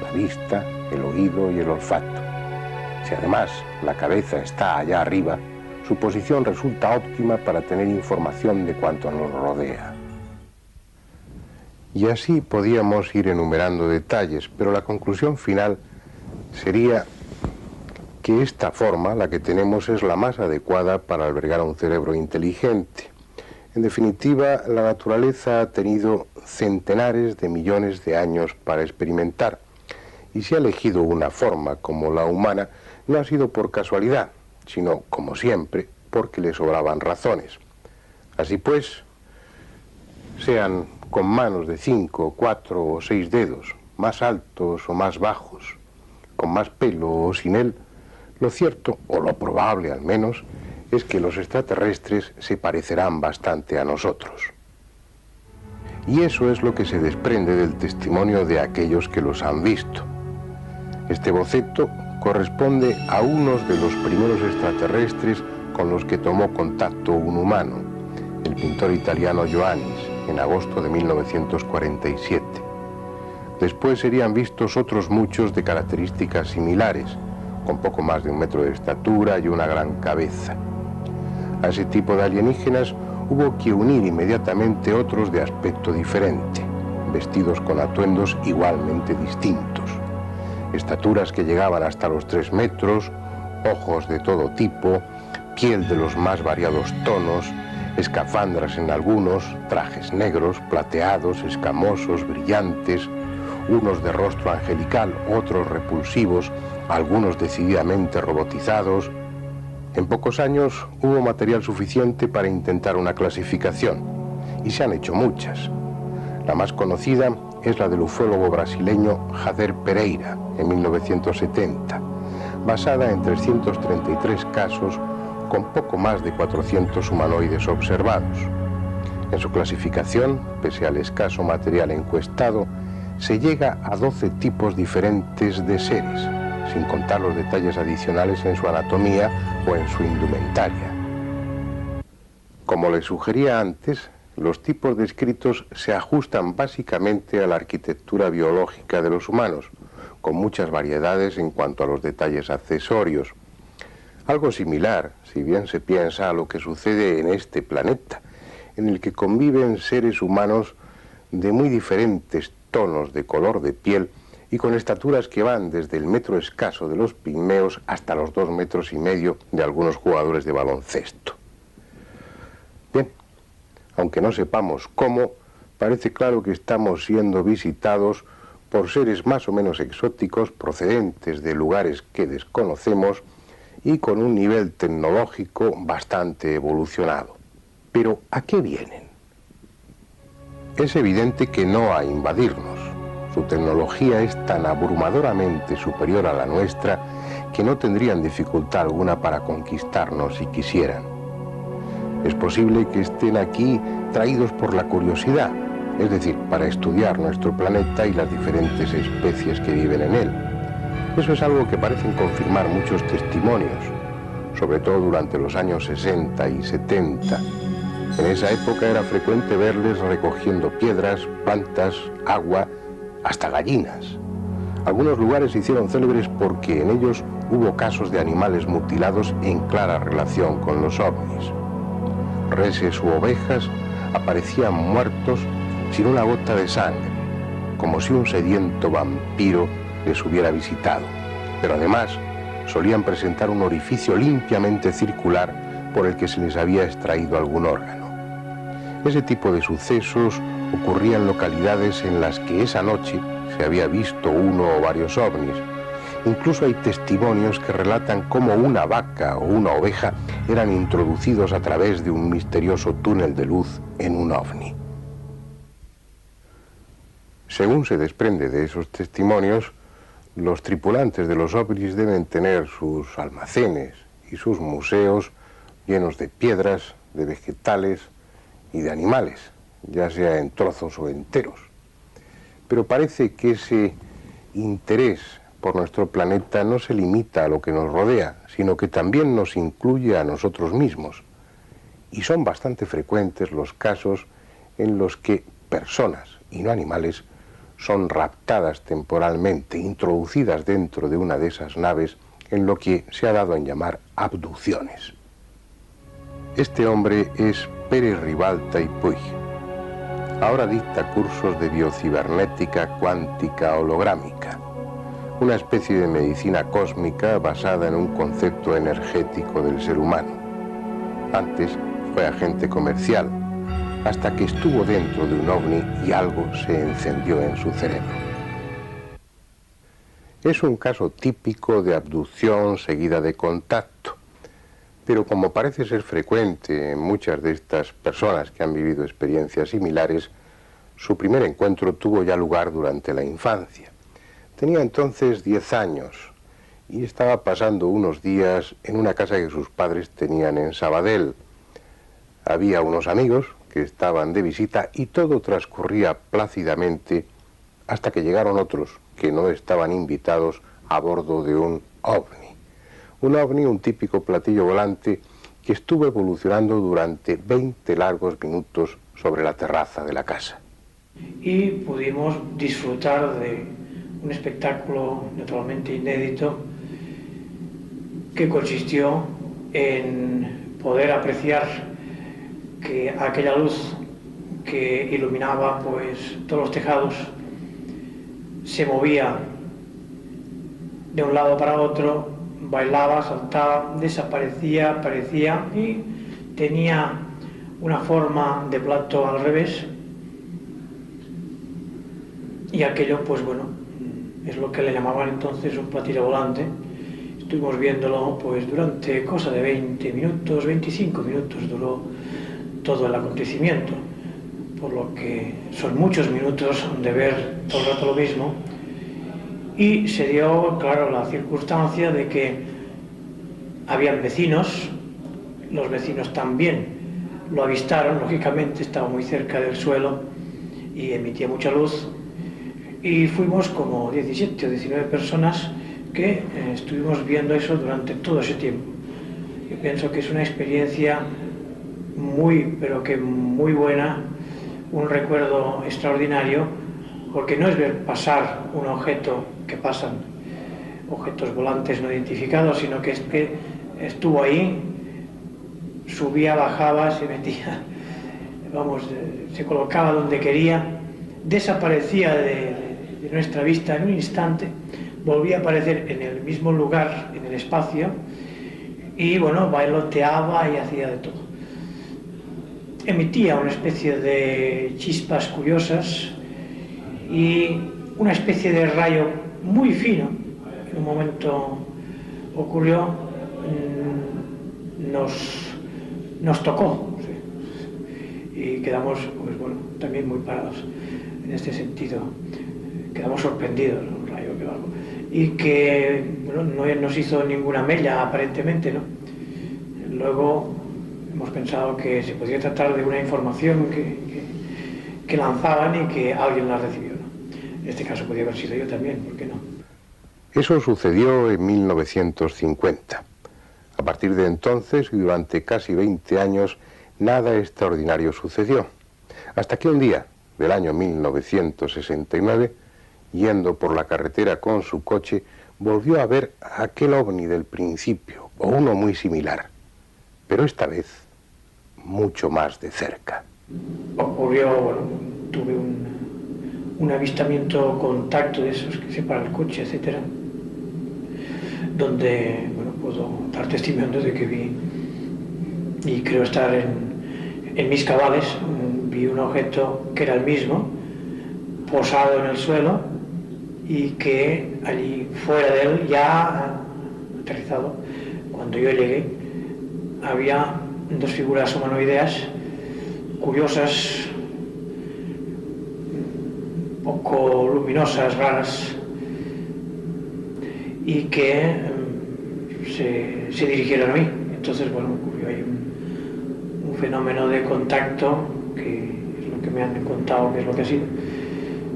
la vista, el oído y el olfato. Si además la cabeza está allá arriba, su posición resulta óptima para tener información de cuanto nos rodea. Y así podíamos ir enumerando detalles, pero la conclusión final sería que esta forma, la que tenemos, es la más adecuada para albergar a un cerebro inteligente. En definitiva, la naturaleza ha tenido centenares de millones de años para experimentar, y si ha elegido una forma como la humana, no ha sido por casualidad, sino, como siempre, porque le sobraban razones. Así pues, sean con manos de 5, 4 o 6 dedos, más altos o más bajos, con más pelo o sin él, lo cierto, o lo probable al menos, es que los extraterrestres se parecerán bastante a nosotros. Y eso es lo que se desprende del testimonio de aquellos que los han visto. Este boceto corresponde a unos de los primeros extraterrestres con los que tomó contacto un humano, el pintor italiano Ioannis, en agosto de 1947. Después serían vistos otros muchos de características similares, con poco más de 1 metro de estatura y una gran cabeza. A ese tipo de alienígenas hubo que unir inmediatamente otros de aspecto diferente, vestidos con atuendos igualmente distintos. Estaturas que llegaban hasta los 3 metros, ojos de todo tipo, piel de los más variados tonos, escafandras en algunos, trajes negros, plateados, escamosos, brillantes, unos de rostro angelical, otros repulsivos, algunos decididamente robotizados. En pocos años hubo material suficiente para intentar una clasificación, y se han hecho muchas. La más conocida es la del ufólogo brasileño Jader Pereira, en 1970, basada en 333 casos con poco más de 400 humanoides observados. En su clasificación, pese al escaso material encuestado, se llega a 12 tipos diferentes de seres, sin contar los detalles adicionales en su anatomía o en su indumentaria. Como les sugería antes, los tipos descritos se ajustan básicamente a la arquitectura biológica de los humanos, con muchas variedades en cuanto a los detalles accesorios. Algo similar, si bien se piensa, a lo que sucede en este planeta, en el que conviven seres humanos de muy diferentes tonos de color de piel y con estaturas que van desde el metro escaso de los pigmeos hasta los 2,5 metros de algunos jugadores de baloncesto. Bien, aunque no sepamos cómo, parece claro que estamos siendo visitados por seres más o menos exóticos procedentes de lugares que desconocemos y con un nivel tecnológico bastante evolucionado. Pero, ¿a qué vienen? Es evidente que no a invadirnos. Su tecnología es tan abrumadoramente superior a la nuestra que no tendrían dificultad alguna para conquistarnos si quisieran. Es posible que estén aquí traídos por la curiosidad, es decir, para estudiar nuestro planeta y las diferentes especies que viven en él. Eso es algo que parecen confirmar muchos testimonios, sobre todo durante los años 60 y 70. En esa época era frecuente verles recogiendo piedras, plantas, agua, hasta gallinas. Algunos lugares se hicieron célebres porque en ellos hubo casos de animales mutilados en clara relación con los ovnis. Reses u ovejas aparecían muertos sin una gota de sangre, como si un sediento vampiro les hubiera visitado. Pero además solían presentar un orificio limpiamente circular por el que se les había extraído algún órgano. Ese tipo de sucesos ocurría en localidades en las que esa noche se había visto uno o varios ovnis. Incluso hay testimonios que relatan cómo una vaca o una oveja eran introducidos a través de un misterioso túnel de luz en un ovni. Según se desprende de esos testimonios, los tripulantes de los ovnis deben tener sus almacenes y sus museos llenos de piedras, de vegetales y de animales, ya sea en trozos o enteros. Pero parece que ese interés por nuestro planeta no se limita a lo que nos rodea, sino que también nos incluye a nosotros mismos. Y son bastante frecuentes los casos en los que personas, y no animales, son raptadas temporalmente, introducidas dentro de una de esas naves en lo que se ha dado en llamar abducciones. Este hombre es Pere Ribalta y Puig. Ahora dicta cursos de biocibernética cuántica holográmica, una especie de medicina cósmica basada en un concepto energético del ser humano. Antes fue agente comercial, hasta que estuvo dentro de un ovni y algo se encendió en su cerebro. Es un caso típico de abducción seguida de contacto, pero como parece ser frecuente en muchas de estas personas que han vivido experiencias similares, su primer encuentro tuvo ya lugar durante la infancia. Tenía entonces 10 años y estaba pasando unos días en una casa que sus padres tenían en Sabadell. Había unos amigos que estaban de visita y todo transcurría plácidamente hasta que llegaron otros que no estaban invitados a bordo de un ovni. Un ovni, un típico platillo volante que estuvo evolucionando durante 20 largos minutos sobre la terraza de la casa. Y pudimos disfrutar de un espectáculo naturalmente inédito que consistió en poder apreciar que aquella luz que iluminaba pues todos los tejados se movía de un lado para otro, bailaba, saltaba, desaparecía, aparecía y tenía una forma de plato al revés. Y aquello, pues bueno, es lo que le llamaban entonces un platillo volante. Estuvimos viéndolo pues durante cosa de 20 minutos, 25 minutos duró todo el acontecimiento, por lo que son muchos minutos de ver todo el rato lo mismo. Y se dio, claro, la circunstancia de que habían vecinos, los vecinos también lo avistaron, lógicamente estaba muy cerca del suelo y emitía mucha luz, y fuimos como 17 o 19 personas que estuvimos viendo eso durante todo ese tiempo. Yo pienso que es una experiencia muy, pero que muy buena, un recuerdo extraordinario, porque no es ver pasar un objeto que pasan, objetos volantes no identificados, sino que es que estuvo ahí, subía, bajaba, se metía, vamos, se colocaba donde quería, desaparecía de nuestra vista en un instante, volvía a aparecer en el mismo lugar, en el espacio, y bueno, bailoteaba y hacía de todo. Emitía una especie de chispas curiosas y una especie de rayo muy fino. En un momento ocurrió, nos tocó, ¿sí? Y quedamos, pues bueno, también muy parados en este sentido. Quedamos sorprendidos, ¿no? Un rayo que algo. Y que bueno, no nos hizo ninguna mella aparentemente, ¿no? Luego hemos pensado que se podría tratar de una información que lanzaban y que alguien la recibió, ¿no? En este caso podría haber sido yo también, ¿por qué no? Eso sucedió en 1950. A partir de entonces y durante casi 20 años, nada extraordinario sucedió. Hasta que un día, del año 1969, yendo por la carretera con su coche, volvió a ver aquel ovni del principio, o uno muy similar, pero esta vez mucho más de cerca. Ocurrió, bueno, tuve un avistamiento, contacto de esos que se para el coche, etcétera, donde, bueno, puedo dar testimonio de que vi y creo estar en mis cabales. Vi un objeto que era el mismo, posado en el suelo, y que allí fuera de él, ya aterrizado, cuando yo llegué, había dos figuras humanoideas curiosas, poco luminosas, raras, y que se dirigieron a mí. Entonces, bueno, hay un fenómeno de contacto, que es lo que me han contado que es lo que ha sido.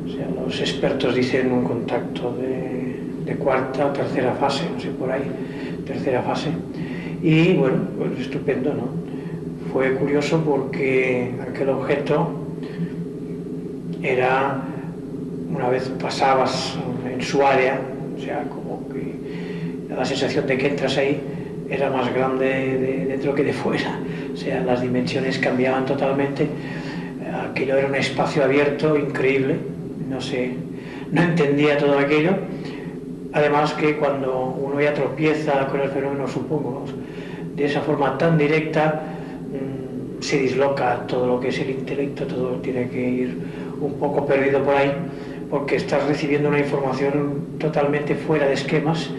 O sea, los expertos dicen un contacto de cuarta o tercera fase, no sé, por ahí, tercera fase. Y bueno, pues estupendo, ¿no? Fue curioso porque aquel objeto era, una vez pasabas en su área, o sea, como que da la sensación de que entras ahí, era más grande de dentro que de fuera. O sea, las dimensiones cambiaban totalmente. Aquello era un espacio abierto increíble. No sé, no entendía todo aquello. Además que cuando uno ya tropieza con el fenómeno, supongo, de esa forma tan directa, se disloca todo lo que es el intelecto, todo tiene que ir un poco perdido por ahí, porque estás recibiendo una información totalmente fuera de esquemas,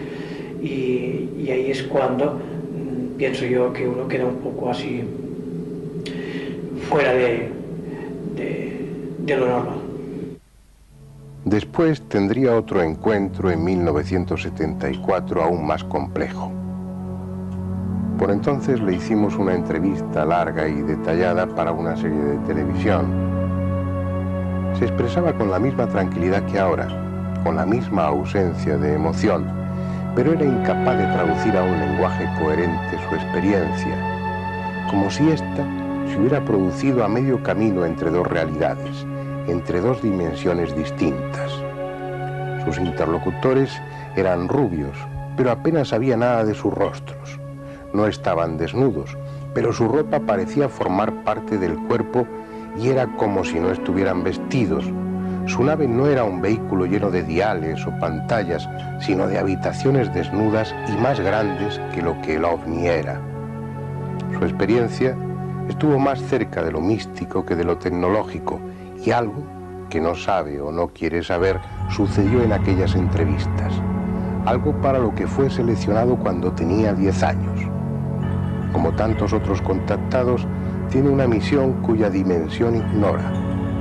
y ahí es cuando pienso yo que uno queda un poco así fuera de lo normal. Después tendría otro encuentro en 1974 aún más complejo. Por entonces le hicimos una entrevista larga y detallada para una serie de televisión. Se expresaba con la misma tranquilidad que ahora, con la misma ausencia de emoción, pero era incapaz de traducir a un lenguaje coherente su experiencia, como si ésta se hubiera producido a medio camino entre dos realidades, entre dos dimensiones distintas. Sus interlocutores eran rubios, pero apenas sabía nada de sus rostros. No estaban desnudos, pero su ropa parecía formar parte del cuerpo y era como si no estuvieran vestidos. Su nave no era un vehículo lleno de diales o pantallas, sino de habitaciones desnudas y más grandes que lo que el ovni era. Su experiencia estuvo más cerca de lo místico que de lo tecnológico, y algo que no sabe o no quiere saber sucedió en aquellas entrevistas. Algo para lo que fue seleccionado cuando tenía 10 años. Como tantos otros contactados, tiene una misión cuya dimensión ignora,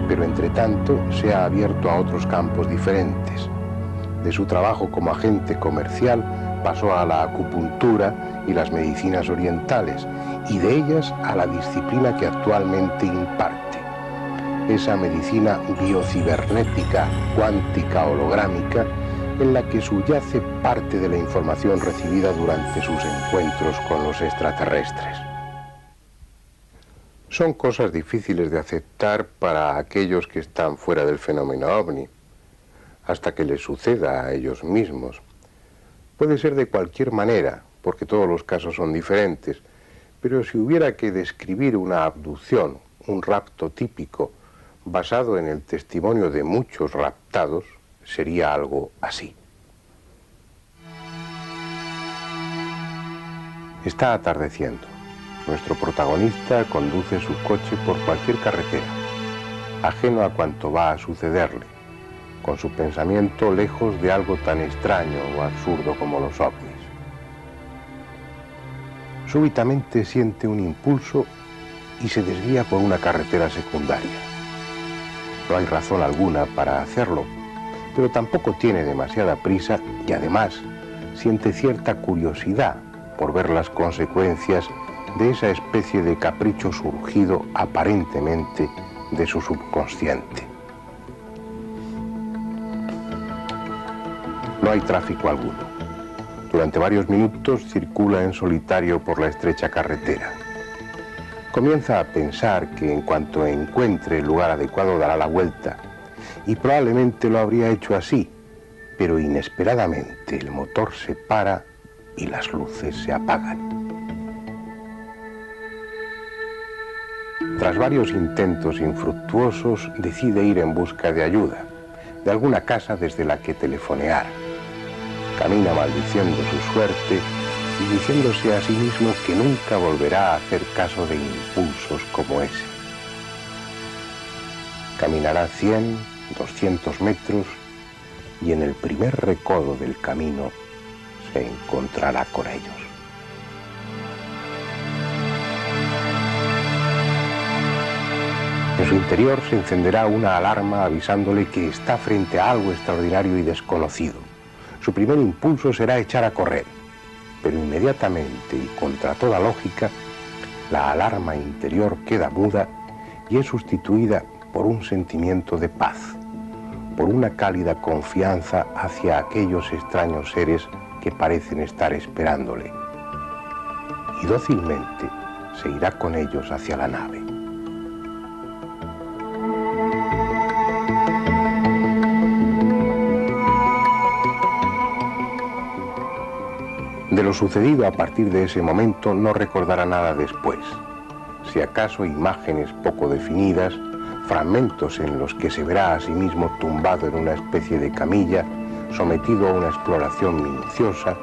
pero entre tanto se ha abierto a otros campos diferentes. De su trabajo como agente comercial pasó a la acupuntura y las medicinas orientales, y de ellas a la disciplina que actualmente imparte. Esa medicina biocibernética, cuántica, holográmica, en la que subyace parte de la información recibida durante sus encuentros con los extraterrestres. Son cosas difíciles de aceptar para aquellos que están fuera del fenómeno ovni, hasta que les suceda a ellos mismos. Puede ser de cualquier manera, porque todos los casos son diferentes, pero si hubiera que describir una abducción, un rapto típico, basado en el testimonio de muchos raptados, sería algo así. Está atardeciendo. Nuestro protagonista conduce su coche por cualquier carretera, ajeno a cuanto va a sucederle, con su pensamiento lejos de algo tan extraño o absurdo como los ovnis. Súbitamente siente un impulso y se desvía por una carretera secundaria. No hay razón alguna para hacerlo, pero tampoco tiene demasiada prisa y además siente cierta curiosidad por ver las consecuencias de esa especie de capricho surgido aparentemente de su subconsciente. No hay tráfico alguno. Durante varios minutos circula en solitario por la estrecha carretera. Comienza a pensar que en cuanto encuentre el lugar adecuado dará la vuelta, y probablemente lo habría hecho así, pero inesperadamente el motor se para y las luces se apagan. Tras varios intentos infructuosos, decide ir en busca de ayuda, de alguna casa desde la que telefonear. Camina maldiciendo su suerte y diciéndose a sí mismo que nunca volverá a hacer caso de impulsos como ese. Caminará 100, 200 metros y en el primer recodo del camino se encontrará con ellos. En su interior se encenderá una alarma avisándole que está frente a algo extraordinario y desconocido. Su primer impulso será echar a correr, pero inmediatamente y contra toda lógica, la alarma interior queda muda y es sustituida por un sentimiento de paz, por una cálida confianza hacia aquellos extraños seres que parecen estar esperándole. Y dócilmente se irá con ellos hacia la nave. De lo sucedido a partir de ese momento no recordará nada después. Si acaso imágenes poco definidas, fragmentos en los que se verá a sí mismo tumbado en una especie de camilla, sometido a una exploración minuciosa,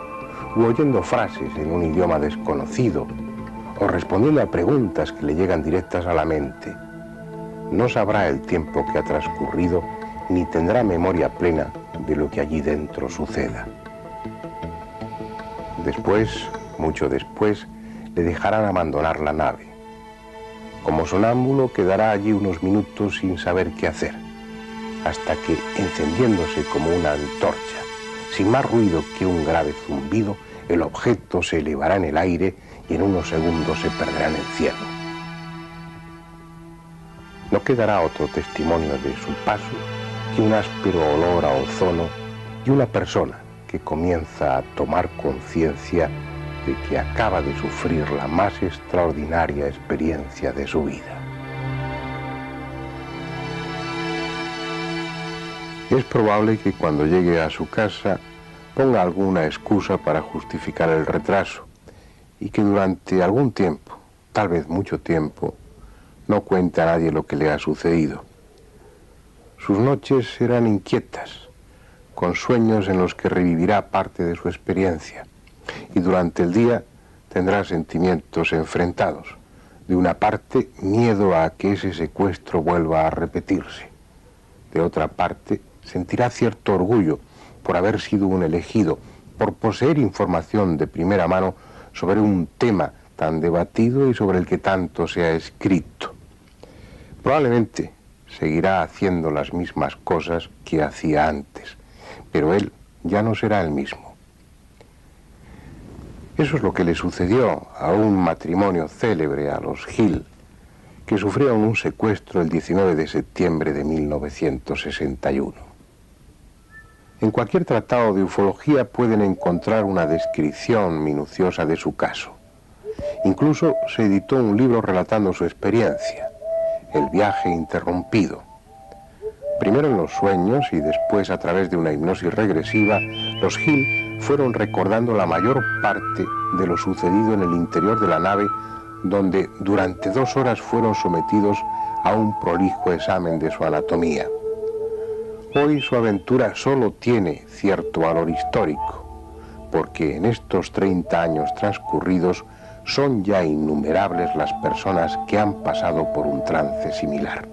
u oyendo frases en un idioma desconocido, o respondiendo a preguntas que le llegan directas a la mente. No sabrá el tiempo que ha transcurrido, ni tendrá memoria plena de lo que allí dentro suceda. Después, mucho después, le dejarán abandonar la nave. Como sonámbulo quedará allí unos minutos sin saber qué hacer, hasta que, encendiéndose como una antorcha, sin más ruido que un grave zumbido, el objeto se elevará en el aire y en unos segundos se perderá en el cielo. No quedará otro testimonio de su paso que un áspero olor a ozono y una persona que comienza a tomar conciencia de que acaba de sufrir la más extraordinaria experiencia de su vida. Es probable que cuando llegue a su casa ponga alguna excusa para justificar el retraso y que durante algún tiempo, tal vez mucho tiempo, no cuente a nadie lo que le ha sucedido. Sus noches serán inquietas, con sueños en los que revivirá parte de su experiencia, y durante el día tendrá sentimientos enfrentados. De una parte, miedo a que ese secuestro vuelva a repetirse. De otra parte, sentirá cierto orgullo por haber sido un elegido, por poseer información de primera mano sobre un tema tan debatido y sobre el que tanto se ha escrito. Probablemente seguirá haciendo las mismas cosas que hacía antes, pero él ya no será el mismo. Eso es lo que le sucedió a un matrimonio célebre, a los Hill, que sufrieron un secuestro el 19 de septiembre de 1961. En cualquier tratado de ufología pueden encontrar una descripción minuciosa de su caso. Incluso se editó un libro relatando su experiencia, El viaje interrumpido. Primero en los sueños y después a través de una hipnosis regresiva, los Hill fueron recordando la mayor parte de lo sucedido en el interior de la nave, donde durante 2 horas fueron sometidos a un prolijo examen de su anatomía. Hoy su aventura solo tiene cierto valor histórico, porque en estos 30 años transcurridos son ya innumerables las personas que han pasado por un trance similar.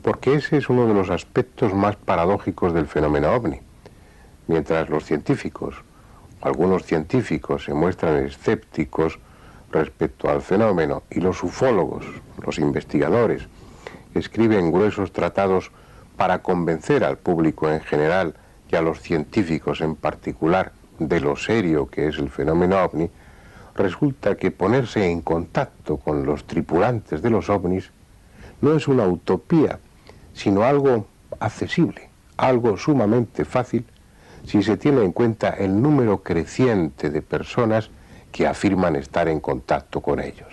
Porque ese es uno de los aspectos más paradójicos del fenómeno ovni. Mientras los científicos, algunos científicos, se muestran escépticos respecto al fenómeno y los ufólogos, los investigadores, escriben gruesos tratados para convencer al público en general y a los científicos en particular de lo serio que es el fenómeno ovni, resulta que ponerse en contacto con los tripulantes de los ovnis no es una utopía, sino algo accesible, algo sumamente fácil si se tiene en cuenta el número creciente de personas que afirman estar en contacto con ellos.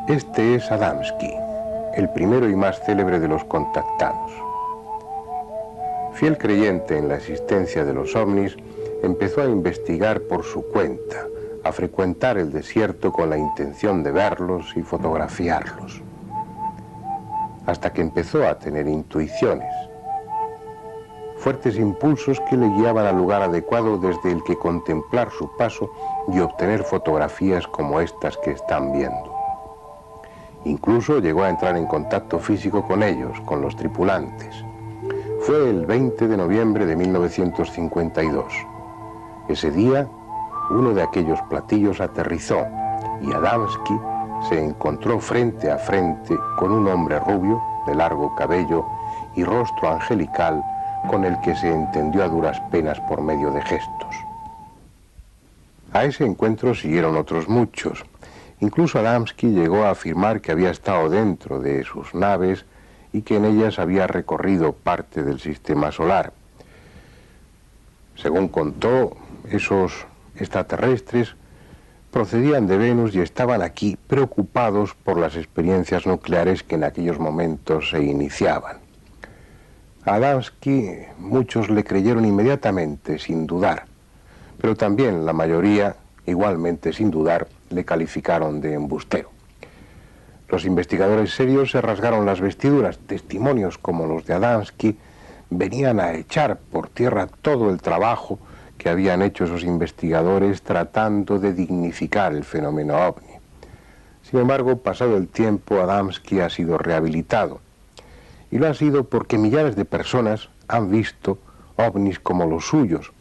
Este es Adamski, el primero y más célebre de los contactados. Fiel creyente en la existencia de los ovnis, empezó a investigar por su cuenta, a frecuentar el desierto con la intención de verlos y fotografiarlos, hasta que empezó a tener intuiciones. fuertes impulsos que le guiaban al lugar adecuado desde el que contemplar su paso y obtener fotografías como estas que están viendo. Incluso llegó a entrar en contacto físico con ellos, con los tripulantes. Fue el 20 de noviembre de 1952. Ese día, uno de aquellos platillos aterrizó y Adamski se encontró frente a frente con un hombre rubio, de largo cabello y rostro angelical, con el que se entendió a duras penas por medio de gestos. A ese encuentro siguieron otros muchos. Incluso Adamski llegó a afirmar que había estado dentro de sus naves y que en ellas había recorrido parte del sistema solar. Según contó, esos extraterrestres procedían de Venus y estaban aquí preocupados por las experiencias nucleares que en aquellos momentos se iniciaban. A Adamski muchos le creyeron inmediatamente, sin dudar, pero también la mayoría, igualmente sin dudar, le calificaron de embustero. Los investigadores serios se rasgaron las vestiduras. Testimonios como los de Adamski venían a echar por tierra todo el trabajo que habían hecho esos investigadores tratando de dignificar el fenómeno ovni. Sin embargo, pasado el tiempo, Adamski ha sido rehabilitado. Y lo ha sido porque millares de personas han visto ovnis como los suyos,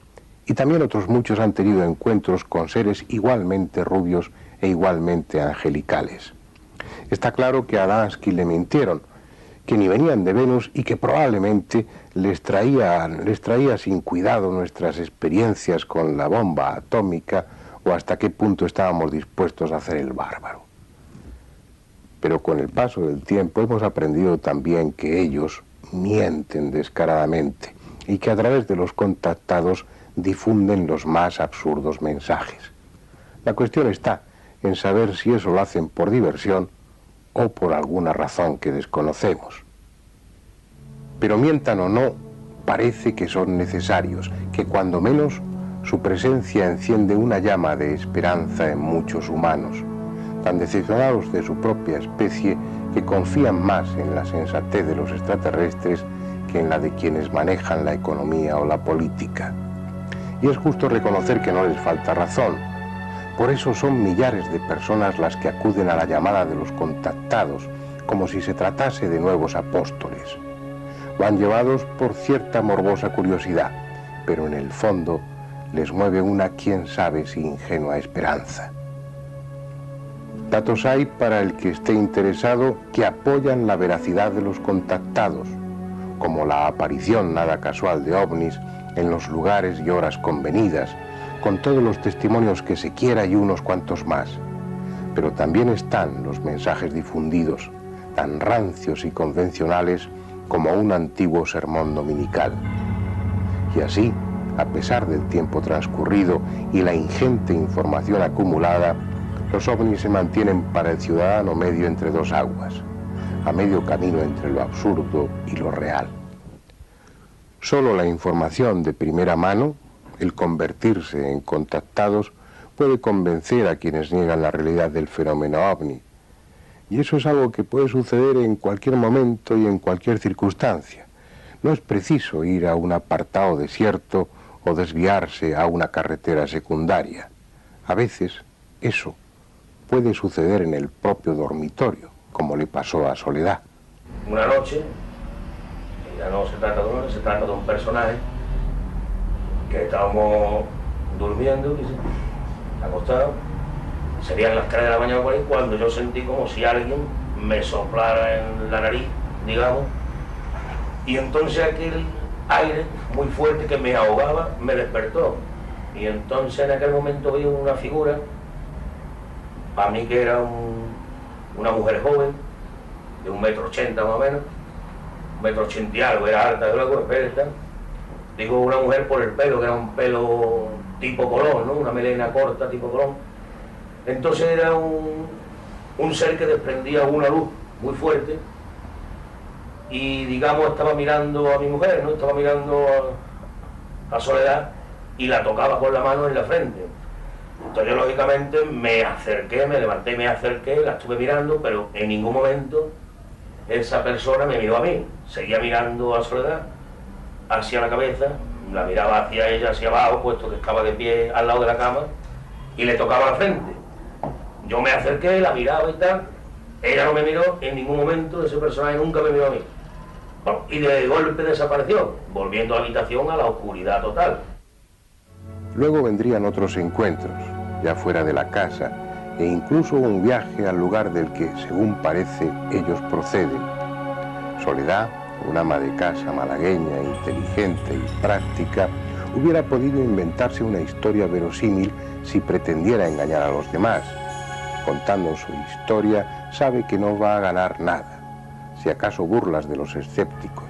y también otros muchos han tenido encuentros con seres igualmente rubios e igualmente angelicales. Está claro que a Adamski le mintieron, que ni venían de Venus y que probablemente les traía sin cuidado nuestras experiencias con la bomba atómica o hasta qué punto estábamos dispuestos a hacer el bárbaro. Pero con el paso del tiempo hemos aprendido también que ellos mienten descaradamente y que a través de los contactados difunden los más absurdos mensajes. La cuestión está en saber si eso lo hacen por diversión o por alguna razón que desconocemos. Pero mientan o no, parece que son necesarios, que cuando menos su presencia enciende una llama de esperanza en muchos humanos, tan decepcionados de su propia especie que confían más en la sensatez de los extraterrestres que en la de quienes manejan la economía o la política. Y es justo reconocer que no les falta razón. Por eso son millares de personas las que acuden a la llamada de los contactados, como si se tratase de nuevos apóstoles. Van llevados por cierta morbosa curiosidad, pero en el fondo les mueve una, quién sabe si ingenua esperanza. Datos hay para el que esté interesado que apoyan la veracidad de los contactados, como la aparición nada casual de ovnis en los lugares y horas convenidas, con todos los testimonios que se quiera y unos cuantos más. Pero también están los mensajes difundidos, tan rancios y convencionales como un antiguo sermón dominical. Y así, a pesar del tiempo transcurrido y la ingente información acumulada, los ovnis se mantienen para el ciudadano medio entre dos aguas, a medio camino entre lo absurdo y lo real. Solo la información de primera mano, el convertirse en contactados, puede convencer a quienes niegan la realidad del fenómeno ovni. Y eso es algo que puede suceder en cualquier momento y en cualquier circunstancia. No es preciso ir a un apartado desierto o desviarse a una carretera secundaria. A veces, eso puede suceder en el propio dormitorio, como le pasó a Soledad. Una noche, ya no se trata de uno, se trata de un personaje que estábamos durmiendo, acostados, serían las 3 de la mañana por ahí, cuando yo sentí como si alguien me soplara en la nariz, digamos, y entonces aquel aire muy fuerte que me ahogaba me despertó, y entonces en aquel momento vi una figura, para mí que era una mujer joven, de 1,80 m más o menos, 1,80 m y algo, era alta, luego esbelta. Digo una mujer por el pelo, que era un pelo tipo Colón, ¿no? Una melena corta tipo Colón. Entonces era un ser que desprendía una luz muy fuerte y, digamos, estaba mirando a mi mujer, ¿no? Estaba mirando a Soledad y la tocaba con la mano en la frente. Entonces yo, lógicamente, me acerqué, me levanté, me acerqué, la estuve mirando, pero en ningún momento esa persona me miró a mí. Seguía mirando a Soledad hacia la cabeza, la miraba hacia ella, hacia abajo, puesto que estaba de pie al lado de la cama, y le tocaba la frente. Yo me acerqué, la miraba y tal, ella no me miró en ningún momento, ese personaje nunca me miró a mí. Bueno, y de golpe desapareció, volviendo a la habitación a la oscuridad total. Luego vendrían otros encuentros, ya fuera de la casa, e incluso un viaje al lugar del que, según parece, ellos proceden. Soledad, una ama de casa malagueña, inteligente y práctica, hubiera podido inventarse una historia verosímil si pretendiera engañar a los demás. Contando su historia, sabe que no va a ganar nada, si acaso burlas de los escépticos.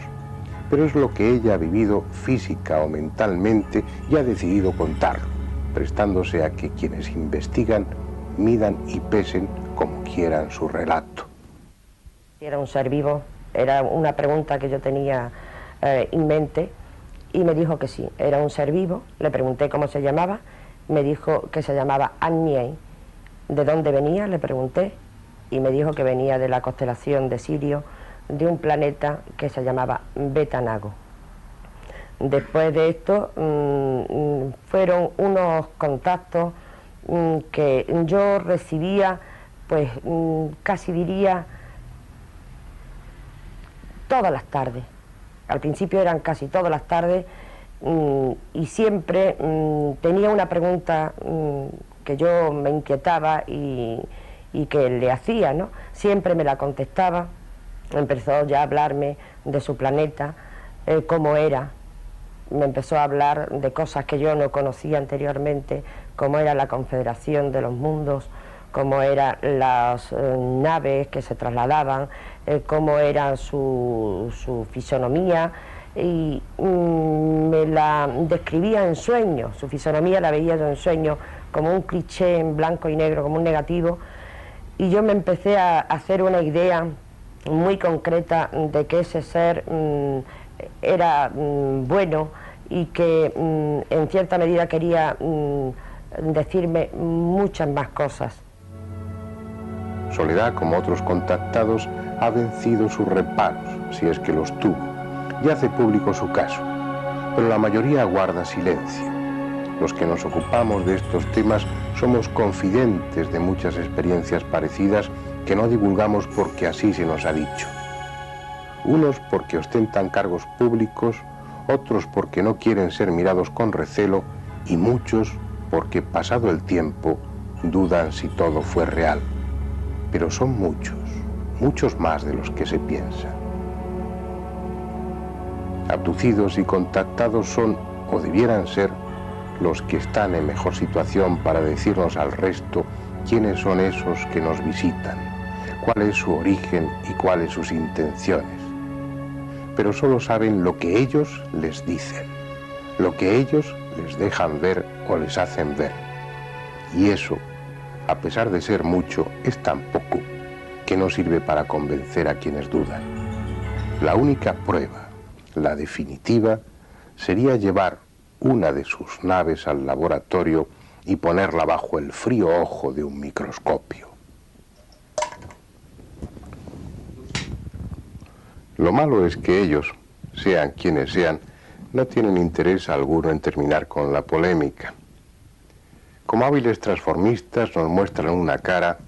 Pero es lo que ella ha vivido física o mentalmente y ha decidido contarlo, prestándose a que quienes investigan midan y pesen como quieran su relato. Era un ser vivo, era una pregunta que yo tenía en mente, y me dijo que sí, era un ser vivo. Le pregunté cómo se llamaba, me dijo que se llamaba Agniei. ¿De dónde venía?, le pregunté, y me dijo que venía de la constelación de Sirio, de un planeta que se llamaba Betanago. Después de esto fueron unos contactos que yo recibía, pues casi diría todas las tardes. Al principio eran casi todas las tardes, y siempre tenía una pregunta que yo me inquietaba y que le hacía, ¿no? Siempre me la contestaba. Empezó ya a hablarme de su planeta, cómo era. Me empezó a hablar de cosas que yo no conocía anteriormente, cómo era la Confederación de los Mundos, cómo eran las naves que se trasladaban, cómo era su fisonomía, y me la describía en sueños. Su fisonomía la veía yo en sueños como un cliché en blanco y negro, como un negativo, y yo me empecé a hacer una idea muy concreta de que ese ser era bueno y que en cierta medida quería decirme muchas más cosas. Soledad, como otros contactados, ha vencido sus reparos, si es que los tuvo, y hace público su caso, pero la mayoría guarda silencio. Los que nos ocupamos de estos temas somos confidentes de muchas experiencias parecidas que no divulgamos porque así se nos ha dicho. Unos porque ostentan cargos públicos, otros porque no quieren ser mirados con recelo, y muchos porque, pasado el tiempo, dudan si todo fue real. Pero son muchos, muchos más de los que se piensa. Abducidos y contactados son, o debieran ser, los que están en mejor situación para decirnos al resto quiénes son esos que nos visitan, cuál es su origen y cuáles sus intenciones. Pero solo saben lo que ellos les dicen, lo que ellos les dejan ver o les hacen ver. Y eso, a pesar de ser mucho, es tan poco que no sirve para convencer a quienes dudan. La única prueba, la definitiva, sería llevar una de sus naves al laboratorio y ponerla bajo el frío ojo de un microscopio. Lo malo es que ellos, sean quienes sean, no tienen interés alguno en terminar con la polémica. Como hábiles transformistas nos muestran una cara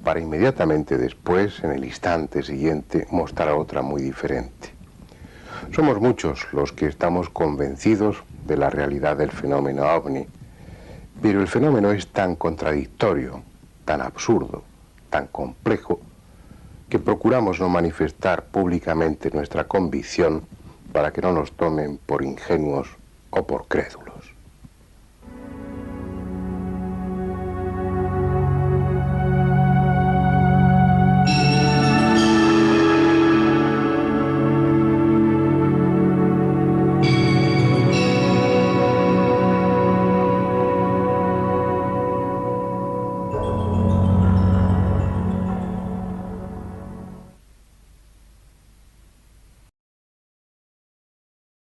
para inmediatamente después, en el instante siguiente, mostrar otra muy diferente. Somos muchos los que estamos convencidos de la realidad del fenómeno ovni, pero el fenómeno es tan contradictorio, tan absurdo, tan complejo, que procuramos no manifestar públicamente nuestra convicción para que no nos tomen por ingenuos o por crédulos.